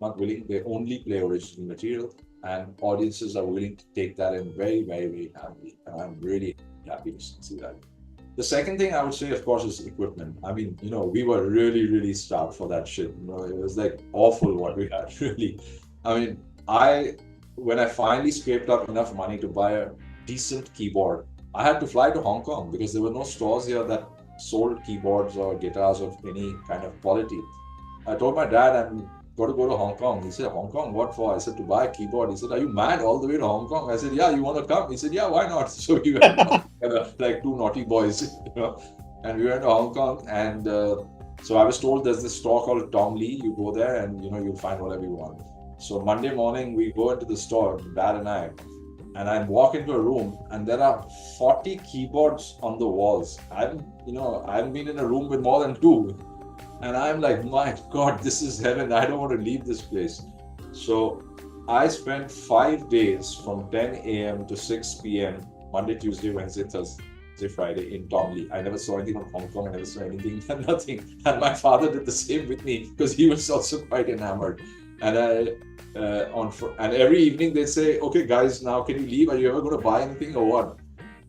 not willing, they only play original material, and audiences are willing to take that in very, very, very happily. And I'm really happy to see that. The second thing I would say, of course, is equipment. I mean, we were really, really starved for that shit. It was like awful what we had, really. I mean, when I finally scraped up enough money to buy a decent keyboard, I had to fly to Hong Kong because there were no stores here that sold keyboards or guitars of any kind of quality. I told my dad, I'm going to go to Hong Kong. He said, Hong Kong, what for? I said, to buy a keyboard. He said, are you mad all the way to Hong Kong? I said, yeah, you want to come? He said, yeah, why not? So we went like two naughty boys, and we went to Hong Kong, and So I was told there's this store called Tom Lee. You go there and you'll find whatever you want. So Monday morning we go into the store, Dad and I walk into a room and there are 40 keyboards on the walls. I haven't been in a room with more than two. And I'm like, my God, this is heaven. I don't want to leave this place. So I spent 5 days from 10 a.m. to 6 p.m. Monday, Tuesday, Wednesday, Thursday, Friday in Tom Lee. I never saw anything from Hong Kong. I never saw anything, nothing. And my father did the same with me because he was also quite enamored. And and every evening they'd say, okay, guys, now can you leave? Are you ever going to buy anything or what?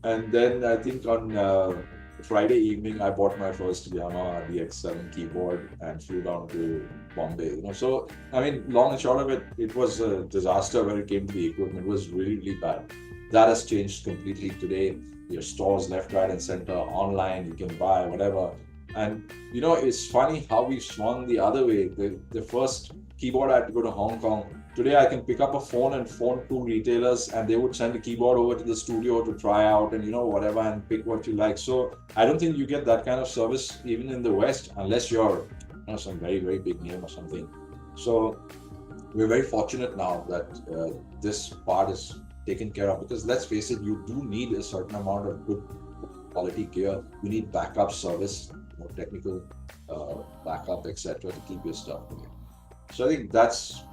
And then I think on Friday evening, I bought my first Yamaha DX7 keyboard and flew down to Bombay. So I mean, long and short of it, it was a disaster when it came to the equipment. It was really, really bad. That has changed completely today. Your stores left, right, and center, online. You can buy whatever. And it's funny how we swung the other way. The first keyboard I had to go to Hong Kong. Today I can pick up a phone and phone two retailers and they would send a keyboard over to the studio to try out and whatever and pick what you like. So I don't think you get that kind of service even in the West unless you're some very, very big name or something. So we're very fortunate now that this part is taken care of, because let's face it, you do need a certain amount of good quality gear. You need backup service, technical backup, etc. to keep your stuff going. So I think that's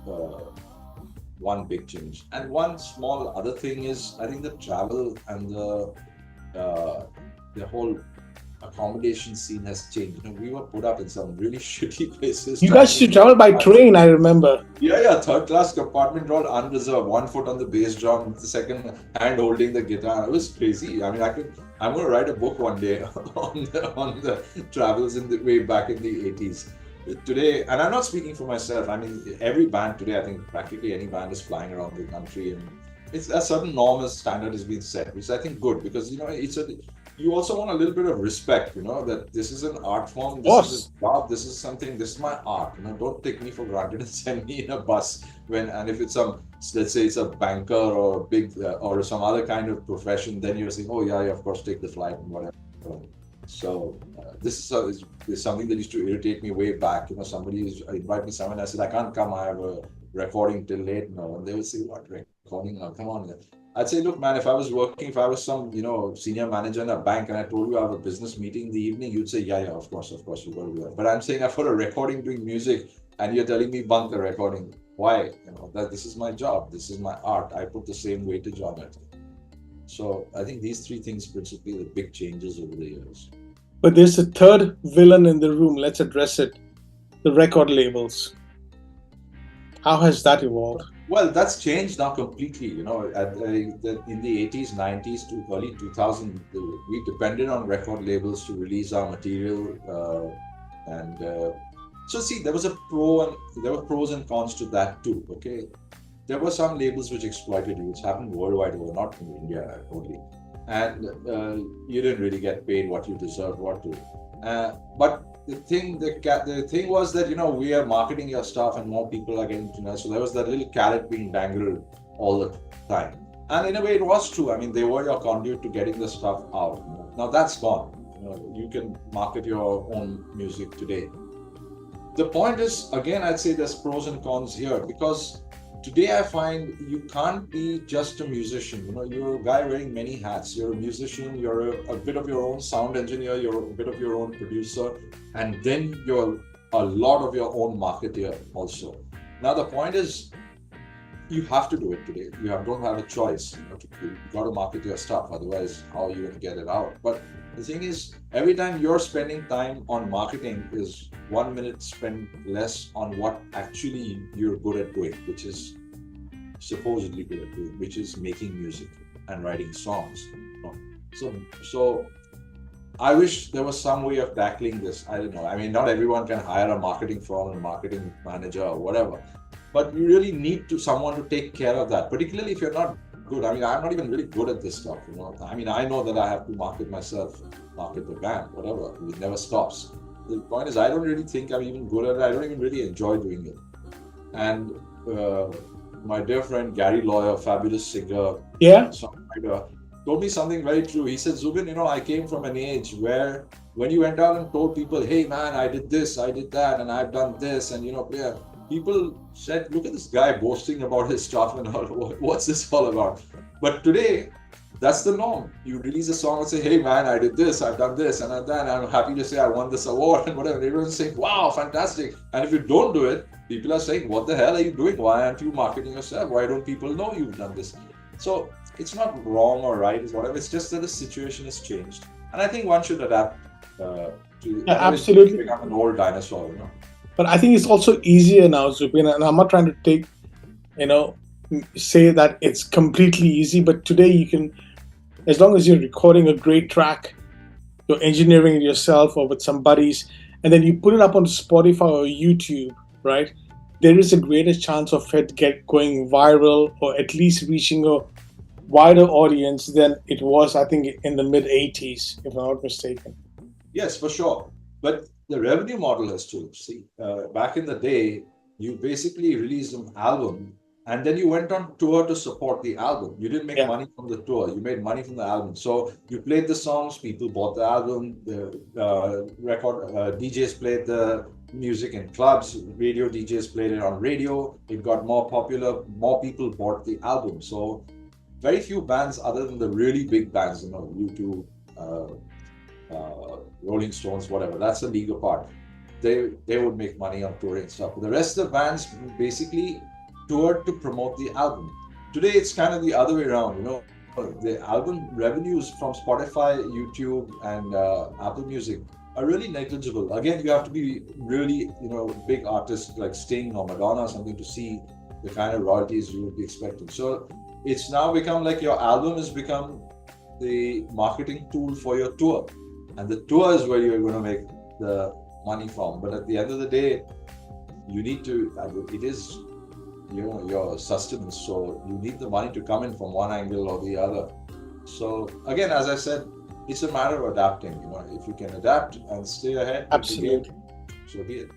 one big change. And one small other thing is, I think the travel and the whole accommodation scene has changed. We were put up in some really shitty places. You guys should travel by train, I remember. Yeah, third class compartment, all unreserved, 1 foot on the bass drum, the second hand holding the guitar. It was crazy. I mean, I'm going to write a book one day on the travels in the way back in the 80s. Today, and I'm not speaking for myself, I mean, every band today, I think practically any band is flying around the country, and it's a certain norm, standard is being set, which I think good, because you also want a little bit of respect, that this is an art form, this is a job, this is my art. Don't take me for granted and send me in a bus and if it's let's say it's a banker or a big or some other kind of profession, then you're saying, oh yeah, of course, take the flight and whatever. So this is something that used to irritate me way back. Somebody invite me somewhere and I said, I can't come, I have a recording till late now. And they would say, what recording now? Come on. I'd say, look, man, if I was some, senior manager in a bank and I told you I have a business meeting in the evening, you'd say, yeah, of course, you've got to do that. But I'm saying I've got a recording doing music and you're telling me bunk the recording. Why? That this is my job. This is my art. I put the same weightage on it. So I think these three things principally the big changes over the years. But there's a third villain in the room. Let's address it. The record labels. How has that evolved? Well, that's changed now completely. In the 80s, 90s to early 2000, we depended on record labels to release our material. So see, there were pros and cons to that too. Okay, there were some labels which exploited you, which happened worldwide over, not in India only. And you didn't really get paid what you deserved, but the thing was that we are marketing your stuff and more people are getting to know. So there was that little carrot being dangled all the time, and in a way it was true. I mean, they were your conduit to getting the stuff out. Now that's gone. You can market your own music today. The point is, again, I'd say there's pros and cons here, because today I find you can't be just a musician. You're a guy wearing many hats. You're a musician, you're a bit of your own sound engineer, you're a bit of your own producer, and then you're a lot of your own marketer also. Now the point is, you have to do it today. You don't have a choice. You got to market your stuff, otherwise how are you going to get it out? But the thing is, every time you're spending time on marketing is 1 minute spent less on what actually you're good at doing, which is supposedly good at doing, which is making music and writing songs. So I wish there was some way of tackling this. I don't know. I mean, not everyone can hire a marketing firm and marketing manager or whatever, but you really need someone to take care of that, particularly if you're not good. I mean, I'm not even really good at this stuff. I mean, I know that I have to market myself, market the band, whatever. It never stops. The point is, I don't really think I'm even good at it. I don't even really enjoy doing it. And my dear friend Gary Lawyer, fabulous singer, songwriter, told me something very true. He said, Zubin, I came from an age where when you went out and told people, hey man, I did this, I did that, and I've done this, and yeah, people said, look at this guy boasting about his stuff and all. What's this all about? But today, that's the norm. You release a song and say, hey man, I did this, I've done this, and I've done that, and I'm happy to say I won this award and whatever. Everyone's saying, wow, fantastic. And if you don't do it, people are saying, what the hell are you doing? Why aren't you marketing yourself? Why don't people know you've done this? So it's not wrong or right, it's whatever. It's just that the situation has changed. And I think one should adapt to Yeah, absolutely. become an old dinosaur, But I think it's also easier now, Zubin, and I'm not trying to take, say that it's completely easy, but today you can, as long as you're recording a great track, you're engineering it yourself or with some buddies, and then you put it up on Spotify or YouTube, right? There is a greater chance of it going viral or at least reaching a wider audience than it was, I think, in the mid 80s, if I'm not mistaken. Yes, for sure. But the revenue model has changed. See, back in the day, you basically released an album and then you went on tour to support the album. You didn't make money from the tour, you made money from the album. So you played the songs, people bought the album, the DJs played the music in clubs, radio DJs played it on radio. It got more popular, more people bought the album. So very few bands, other than the really big bands, U2, Rolling Stones, whatever, that's a league apart. They would make money on touring stuff. The rest of the bands basically toured to promote the album. Today it's kind of the other way around. The album revenues from Spotify, YouTube, and Apple Music are really negligible. Again, you have to be really, big artists like Sting or Madonna or something to see the kind of royalties you would be expecting. So it's now become like your album has become the marketing tool for your tour. And the tour is where you're going to make the money from. But at the end of the day, you need to, it is, your sustenance. So you need the money to come in from one angle or the other. So again, as I said, it's a matter of adapting. If you can adapt and stay ahead, absolutely, so be it.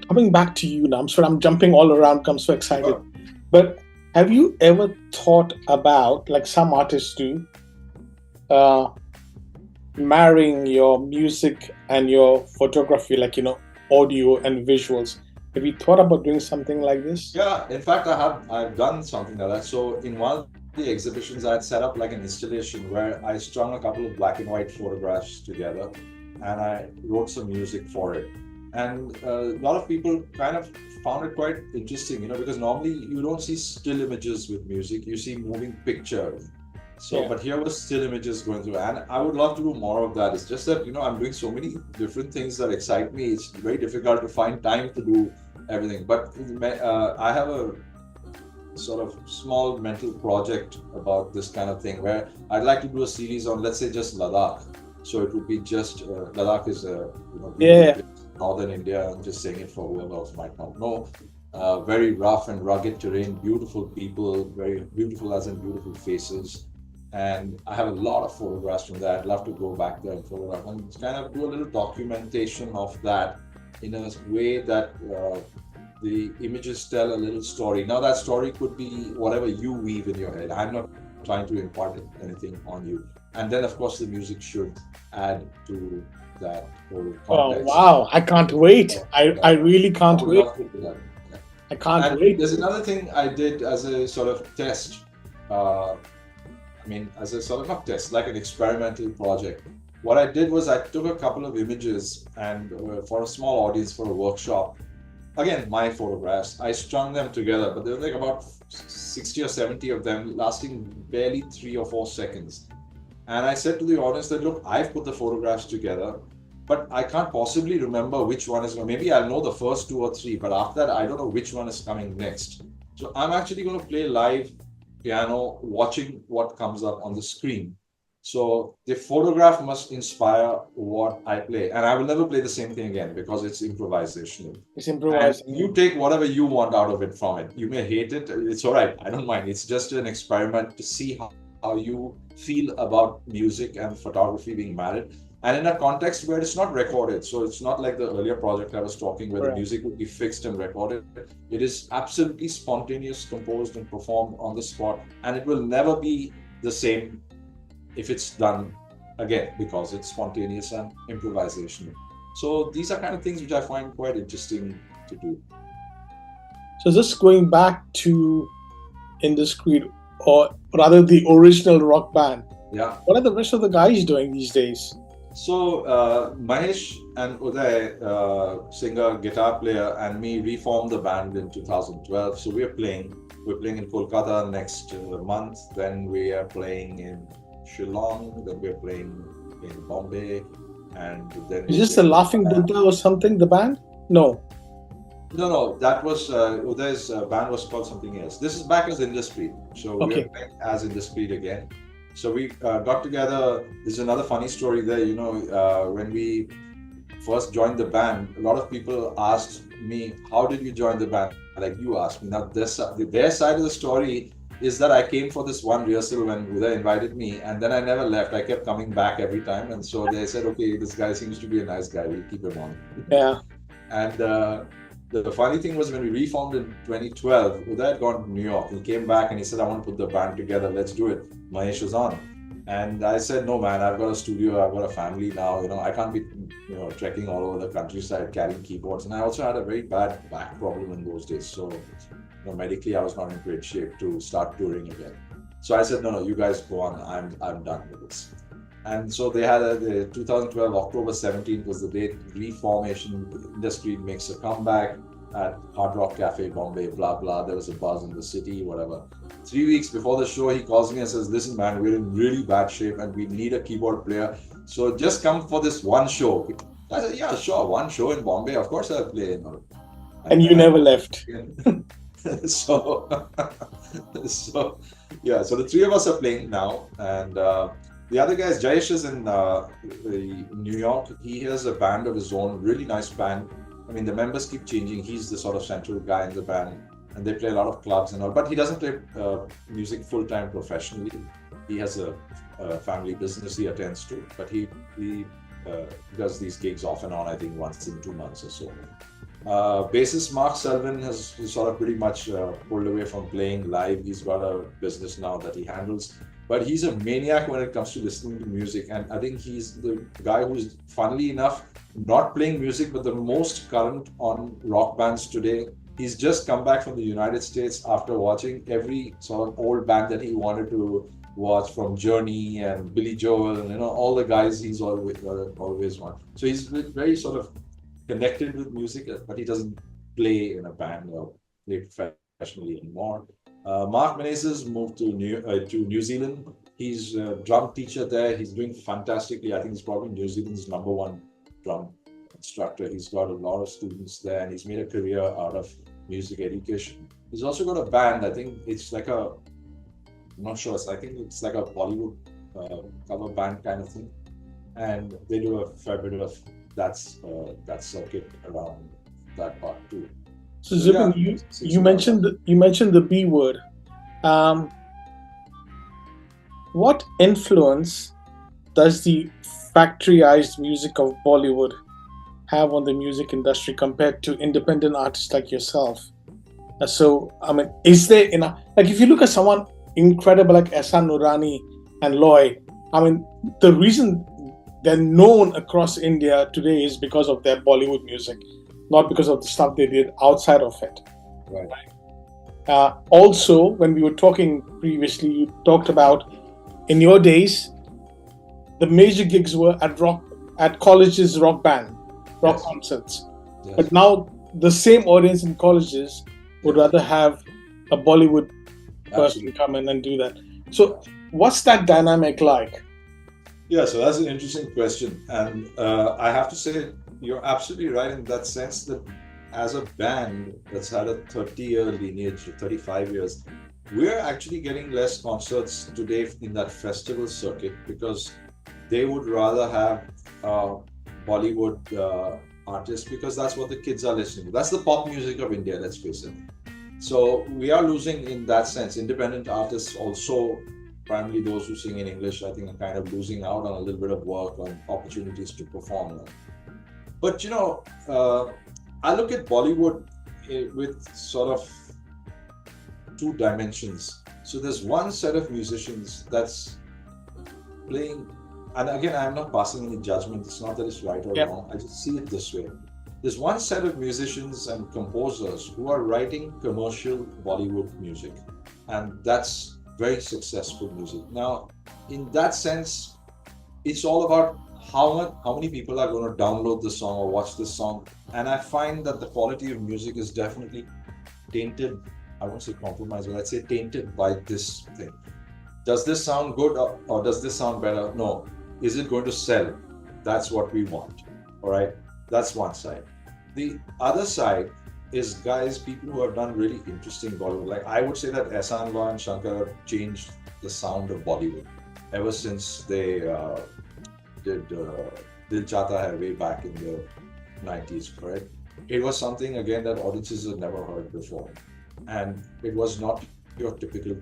Coming back to you now, I'm jumping all around. I'm so excited. Sure. But have you ever thought about, like some artists do, marrying your music and your photography, like audio and visuals? Have you thought about doing something like this? Yeah, in fact, I've done something like that. So in one of the exhibitions, I had set up like an installation where I strung a couple of black and white photographs together and I wrote some music for it. And a lot of people kind of found it quite interesting, because normally you don't see still images with music, you see moving pictures. So, But here was still images going through, and I would love to do more of that. It's just that, I'm doing so many different things that excite me. It's very difficult to find time to do everything. But I have a sort of small mental project about this kind of thing where I'd like to do a series on, let's say, just Ladakh. So it would be just, Ladakh is northern India. I'm just saying it for whoever else might not know. Very rough and rugged terrain, beautiful people, very beautiful as in beautiful faces. And I have a lot of photographs from that. I'd love to go back there and photograph and kind of do a little documentation of that in a way that the images tell a little story. Now that story could be whatever you weave in your head. I'm not trying to impart anything on you. And then of course the music should add to that whole context. Oh wow, I can't wait. I really can't wait. I can't wait. There's another thing I did as a sort of test. As a sort of not test, like an experimental project. What I did was I took a couple of images and for a small audience for a workshop, again, my photographs, I strung them together, but there were like about 60 or 70 of them lasting barely 3 or 4 seconds. And I said to the audience that, look, I've put the photographs together, but I can't possibly remember which one is going. Maybe I'll know the first 2 or 3, but after that, I don't know which one is coming next. So I'm actually going to play live piano, watching what comes up on the screen. So the photograph must inspire what I play. And I will never play the same thing again because it's improvisational. It's improvised. You take whatever you want out of it from it. You may hate it. It's all right. I don't mind. It's just an experiment to see how you feel about music and photography being married. and in a context where it's not recorded. So it's not like the earlier project I was talking where Right. the music would be fixed and recorded. It is absolutely spontaneous, composed and performed on the spot, and it will never be the same if it's done again, because it's spontaneous and improvisational. So these are kind of things which I find quite interesting to do. So just going back to Indiscreet, or rather the original rock band, Yeah. what are the rest of the guys doing these days? So Mahesh and Uday, singer, guitar player, and me reformed the band in 2012. So we're playing in Kolkata next month. Then we are playing in Shillong. Then we're playing in Bombay, and then Is this the Laughing Buddha or something? The band? No. No, that was Uday's band was called something else. This is back as Indiscreet. So Okay. we're playing as Indiscreet again. So we got together. There's another funny story there. When we first joined the band, a lot of people asked me, "How did you join the band?" Like you asked me. Now, their side of the story is that I came for this one rehearsal when Uday invited me, and then I never left. I kept coming back every time, and so they said, "Okay, this guy seems to be a nice guy. We'll keep him on." Yeah. And the funny thing was when we reformed in 2012, Uday had gone to New York. He came back and he said, "I want to put the band together. Let's do it." Mahesh was on. And I said, "No, man, I've got a studio. I've got a family now. I can't be, trekking all over the countryside carrying keyboards." And I also had a very bad back problem in those days. So, medically, I was not in great shape to start touring again. So I said, "No, you guys go on. I'm done with this." And so they had the 2012 October 17th was the date. Reformation Indiscreet makes a comeback at Hard Rock Cafe, Bombay. Blah blah. There was a buzz in the city, whatever. 3 weeks before the show, he calls me and says, "Listen, man, we're in really bad shape and we need a keyboard player. So just come for this one show." I said, "Yeah, sure, one show in Bombay. Of course I'll play." And you never left. So the three of us are playing now, and the other guy is Jayesh is in New York. He has a band of his own, really nice band. I mean, the members keep changing. He's the sort of central guy in the band, and they play a lot of clubs and all. But he doesn't play music full time professionally. He has a family business he attends to, but he does these gigs off and on. I think once in 2 months or so. Bassist Mark Selvin has sort of pretty much pulled away from playing live. He's got a business now that he handles. But he's a maniac when it comes to listening to music. And I think he's the guy who's, funnily enough, not playing music, but the most current on rock bands today. He's just come back from the United States after watching every sort of old band that he wanted to watch, from Journey and Billy Joel, and all the guys he's always wanted. So he's very sort of connected with music, but he doesn't play in a band or play professionally anymore. Mark Menezes moved to New Zealand. He's a drum teacher there. He's doing fantastically. I think he's probably New Zealand's #1 drum instructor. He's got a lot of students there, and he's made a career out of music education. He's also got a band. I think it's like I'm not sure. I think it's like a Bollywood cover band kind of thing, and they do a fair bit of that circuit around that part too. So Zubin, you mentioned the B word. What influence does the factoryized music of Bollywood have on the music industry compared to independent artists like yourself? So, I mean, is there enough? Like, if you look at someone incredible like Ehsaan Nurani and Loy, I mean, the reason they're known across India today is because of their Bollywood music, not because of the stuff they did outside of it. Right. Also, when we were talking previously, you talked about in your days, the major gigs were at colleges, rock Yes. concerts. Yes. But now the same audience in colleges would rather have a Bollywood person Absolutely. come in and do that. So, what's that dynamic like? Yeah, so that's an interesting question. And I have to say, you're absolutely right in that sense that as a band that's had a 30-year lineage, 35 years, we're actually getting less concerts today in that festival circuit because they would rather have Bollywood artists, because that's what the kids are listening to. That's the pop music of India, let's face it. So we are losing in that sense. Independent artists also primarily those who sing in English, I think, are kind of losing out on a little bit of work on opportunities to perform. But I look at Bollywood with sort of two dimensions. So there's one set of musicians that's playing, and again, I'm not passing any judgment. It's not that it's right or wrong. I just see it this way. There's one set of musicians and composers who are writing commercial Bollywood music, and that's very successful music. Now, in that sense, it's all about how many people are going to download the song or watch this song. And I find that the quality of music is definitely tainted. I won't say compromised, but I'd say tainted by this thing. Does this sound good or does this sound better? No. Is it going to sell? That's what we want. All right. That's one side. The other side is people who have done really interesting Bollywood. Like I would say that Ehsaan Loy and Shankar have changed the sound of Bollywood ever since they did Dil Chahta Hai way back in the 90s, correct? It was something, again, that audiences had never heard before. And it was not your typical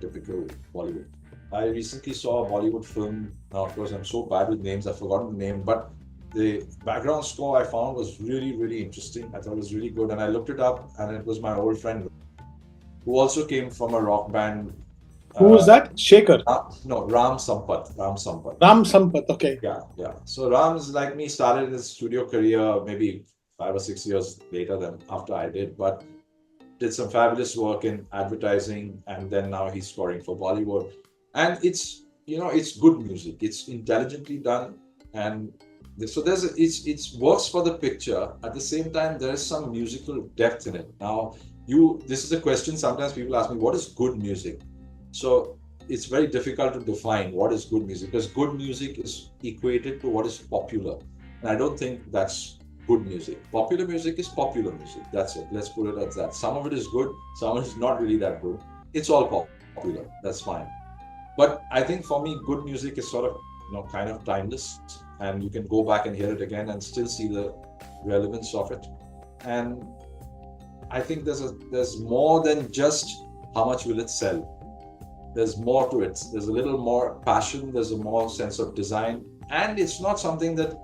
Bollywood. I recently saw a Bollywood film. Now, of course, I'm so bad with names, I've forgotten the name, but the background score I found was really, really interesting. I thought it was really good. And I looked it up, and it was my old friend who also came from a rock band. Who was that? Shekhar? No, Ram Sampath. Ram Sampath, okay. Yeah. So Ram's, like me, started his studio career maybe 5 or 6 years later than after I did, but did some fabulous work in advertising, and then now he's scoring for Bollywood. And it's good music. It's intelligently done, and so it works for the picture. At the same time, there is some musical depth in it. Now, this is a question sometimes people ask me, what is good music? So it's very difficult to define what is good music, because good music is equated to what is popular. And I don't think that's good music. Popular music is popular music. That's it. Let's put it as that. Some of it is good, some of it is not really that good. It's all popular. That's fine. But I think for me, good music is sort of, kind of timeless, and you can go back and hear it again and still see the relevance of it. And I think there's more than just how much will it sell. There's more to it. There's a little more passion. There's a more sense of design, and it's not something that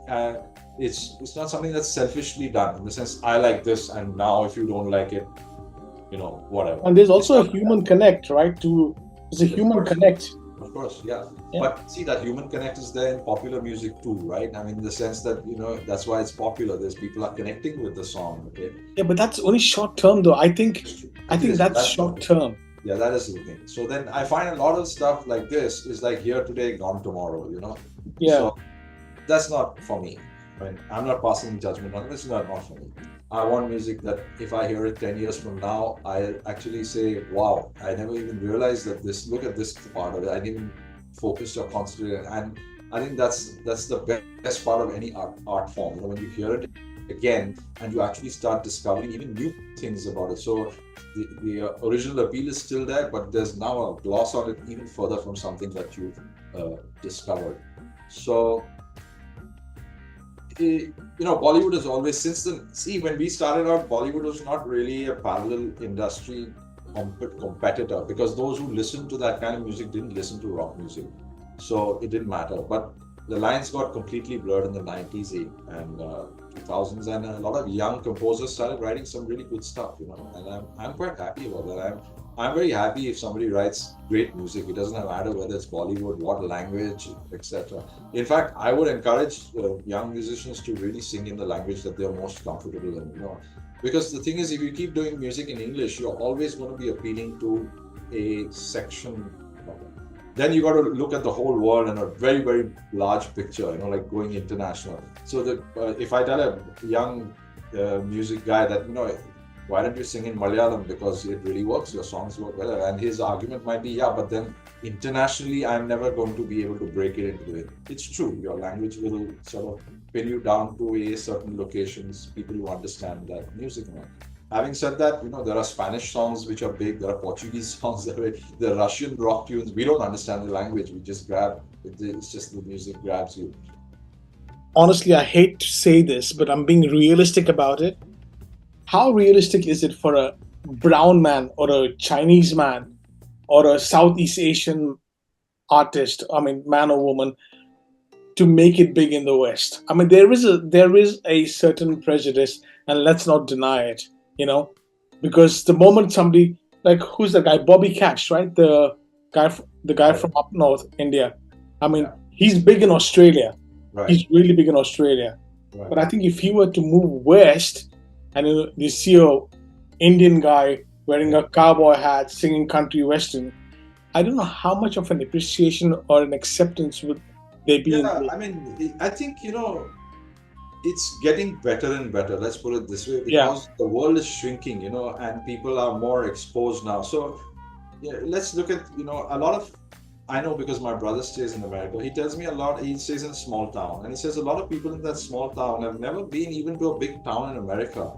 it's not something that's selfishly done, in the sense I like this, and now if you don't like it, whatever. And there's also a human connect, right? There's a human connect. Of course, yeah. But see, that human connect is there in popular music too, right? I mean, in the sense that, that's why it's popular. There's people are connecting with the song, okay? Yeah, but that's only short term though. I think that's short term. Yeah, that is the thing. So then I find a lot of stuff like this is like here today, gone tomorrow, Yeah. So that's not for me. I mean, I'm not passing judgment on it. It's not for me. I want music that if I hear it 10 years from now, I actually say, wow, I never even realized that look at this part of it. I didn't even focus or concentrate. And I think that's the best part of any art form. When you hear it again and you actually start discovering even new things about it. So the original appeal is still there, but there's now a gloss on it even further from something that you've discovered. So Bollywood has always, when we started out, Bollywood was not really a parallel industry competitor, because those who listened to that kind of music didn't listen to rock music. So it didn't matter. But the lines got completely blurred in the 90s and 2000s, and a lot of young composers started writing some really good stuff, and I'm quite happy about that. I'm very happy if somebody writes great music. It doesn't matter whether it's Bollywood, what language, etc. In fact, I would encourage young musicians to really sing in the language that they're most comfortable in, because the thing is, if you keep doing music in English, you're always going to be appealing to a section. Then you got to look at the whole world in a very, very large picture, like going international. So that if I tell a young music guy that, why don't you sing in Malayalam, because it really works, your songs work better, and his argument might be, but then internationally I'm never going to be able to break it into it. It's true, your language will sort of pin you down to a certain locations, people who understand that music. Having said that, there are Spanish songs which are big, there are Portuguese songs, there are Russian rock tunes. We don't understand the language, we just grab, it's just the music grabs you. Honestly, I hate to say this, but I'm being realistic about it. How realistic is it for a brown man or a Chinese man or a Southeast Asian artist, I mean, man or woman, to make it big in the West. I mean, there is a certain prejudice, and let's not deny it. You know, because the moment somebody like who's the guy, Bobby Cash, right? The guy Right. from up north India. I mean, Yeah. he's big in Australia. Right. He's really big in Australia. Right. But I think if he were to move west, and you see a Indian guy wearing a cowboy hat singing country western, I don't know how much of an appreciation or an acceptance would there be in Yeah. the I mean, I think, it's getting better and better. Let's put it this way, yeah. because the world is shrinking, and people are more exposed now. So, yeah, let's look at, a lot of, I know because my brother stays in America. He tells me a lot, he stays in a small town, and he says a lot of people in that small town have never been even to a big town in America.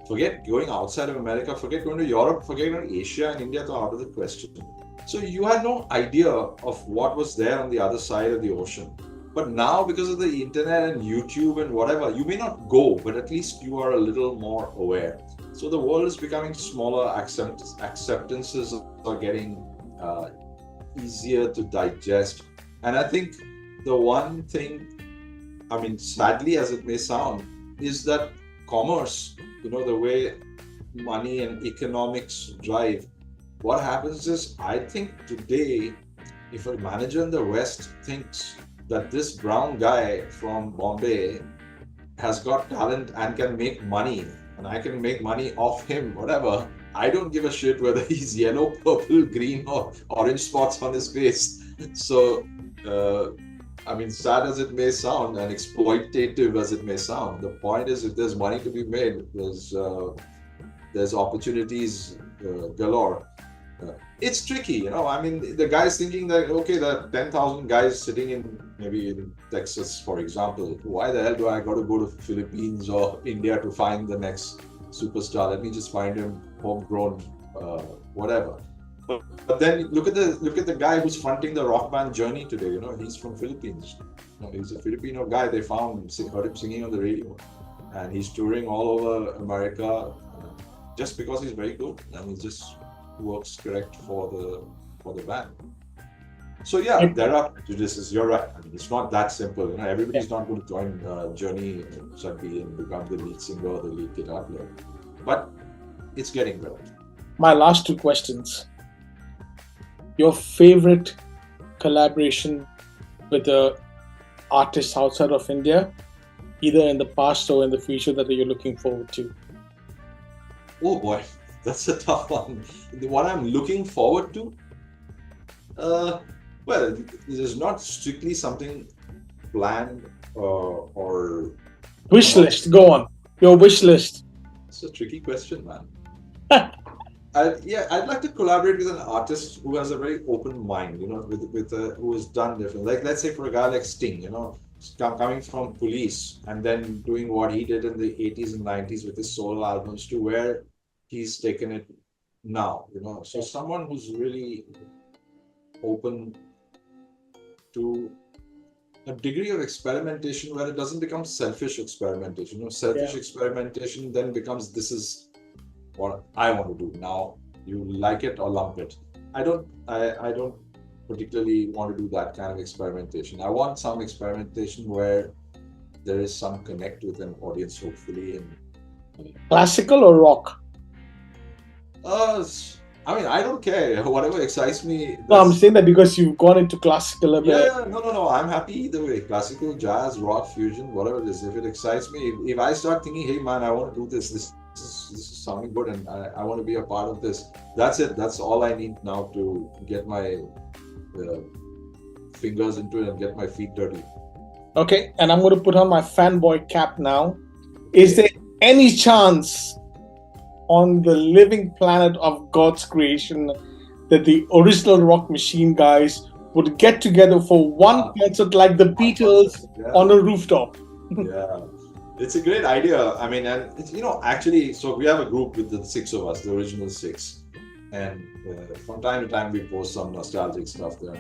Forget going outside of America, forget going to Europe, forget going to Asia and India, to out of the question. So you had no idea of what was there on the other side of the ocean. But now, because of the internet and YouTube and whatever, you may not go, but at least you are a little more aware. So the world is becoming smaller, acceptances are getting uh, easier to digest. And I think the one thing, I mean, sadly as it may sound, is that commerce, the way money and economics drive, what happens is, I think today, if a manager in the West thinks that this brown guy from Bombay has got talent and can make money, and I can make money off him, whatever. I don't give a shit whether he's yellow, purple, green, or orange spots on his face. So, I mean, sad as it may sound and exploitative as it may sound, the point is, if there's money to be made, there's opportunities galore. It's tricky, I mean, the guy's thinking that, okay, there are 10,000 guys sitting maybe in Texas, for example. Why the hell do I got to go to Philippines or India to find the next superstar? Let me just find him homegrown, whatever. But then look at the guy who's fronting the rock band Journey today. He's from Philippines. He's a Filipino guy. They heard him singing on the radio, and he's touring all over America just because he's very good. I mean, just works correct for the band. So yeah, there are prejudices. You're right. I mean, it's not that simple. Everybody's not going to join Journey Shanti and become the lead singer or the lead guitar player. But it's getting better. My last two questions. Your favorite collaboration with a artist outside of India, either in the past or in the future, that you're looking forward to? Oh boy, that's a tough one. What I'm looking forward to? Well, there's not strictly something planned or Wish list. Go on. Your wish list. It's a tricky question, man. I'd like to collaborate with an artist who has a very open mind, who has done different. Like, let's say for a guy like Sting, coming from Police and then doing what he did in the 80s and 90s with his solo albums to where he's taken it now, So someone who's really open to a degree of experimentation where it doesn't become selfish experimentation. Selfish experimentation then becomes, this is what I want to do now. You like it or lump it. I don't particularly want to do that kind of experimentation. I want some experimentation where there is some connect with an audience, hopefully. And classical or rock? I mean, I don't care. Whatever excites me. No, I'm saying that because you've gone into classical a bit. Yeah, no. I'm happy either way. Classical, jazz, rock, fusion, whatever it is. If it excites me, if I start thinking, hey man, I want to do this is sounding good, and I want to be a part of this. That's it. That's all I need now to get my fingers into it and get my feet dirty. Okay, and I'm going to put on my fanboy cap now. Is there any chance on the living planet of God's creation that the original Rock Machine guys would get together for one concert like the Beatles on a rooftop? Yeah, it's a great idea. I mean, and it's, actually, so we have a group with the six of us, the original six, and from time to time we post some nostalgic stuff there.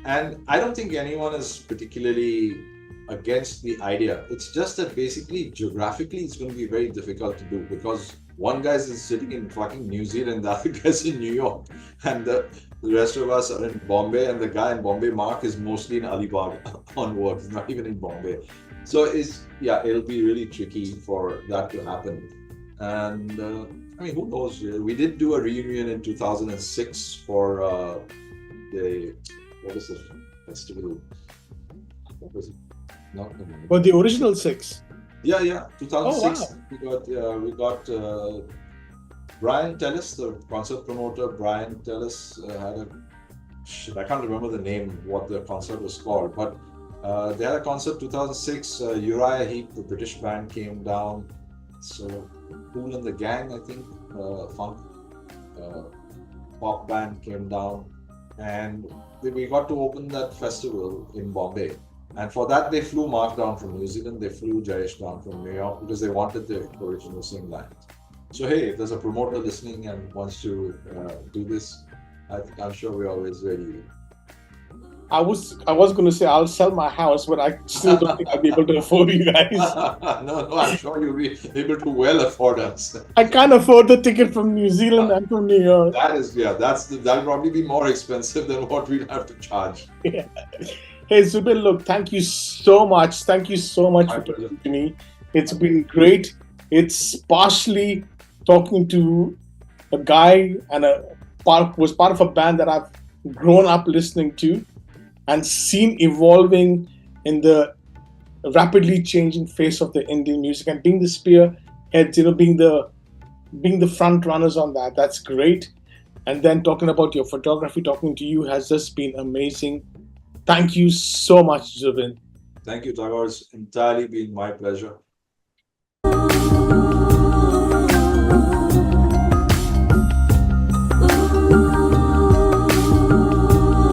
And I don't think anyone is particularly against the idea. It's just that basically geographically it's going to be very difficult to do, because one guy's is sitting in fucking New Zealand, the other guy's in New York, and the rest of us are in Bombay, and the guy in Bombay, Mark, is mostly in Alibag on work. He's not even in Bombay. So it'll be really tricky for that to happen. And I mean, who knows? We did do a reunion in 2006 for what was the festival? What was it? Not the name. But the original 6. Yeah, 2006. Oh, wow. We got Brian Tellis, the concert promoter. Brian Tellis had I can't remember the name, what the concert was called, but they had a concert 2006. Uriah Heep, the British band, came down. So Kool and the Gang, I think, funk pop band came down, and we got to open that festival in Bombay. And for that, they flew Mark down from New Zealand. They flew Jayesh down from New York because they wanted the original same lines. So hey, if there's a promoter listening and wants to do this, I'm sure we're always ready. I was going to say I'll sell my house, but I still don't think I'll be able to afford you guys. No, I'm sure you'll be able to well afford us. I can't afford the ticket from New Zealand and from New York. That'll probably be more expensive than what we'd have to charge. Yeah. Hey Zubin, look, thank you so much. Thank you so much for talking to me. It's been great. It's partially talking to a guy and was part of a band that I've grown up listening to and seen evolving in the rapidly changing face of the Indian music, and being the spearheads, being the front runners on that. That's great. And then talking about your photography, talking to you has just been amazing. Thank you so much, Zubin. Thank you, Tagore. It's entirely been my pleasure.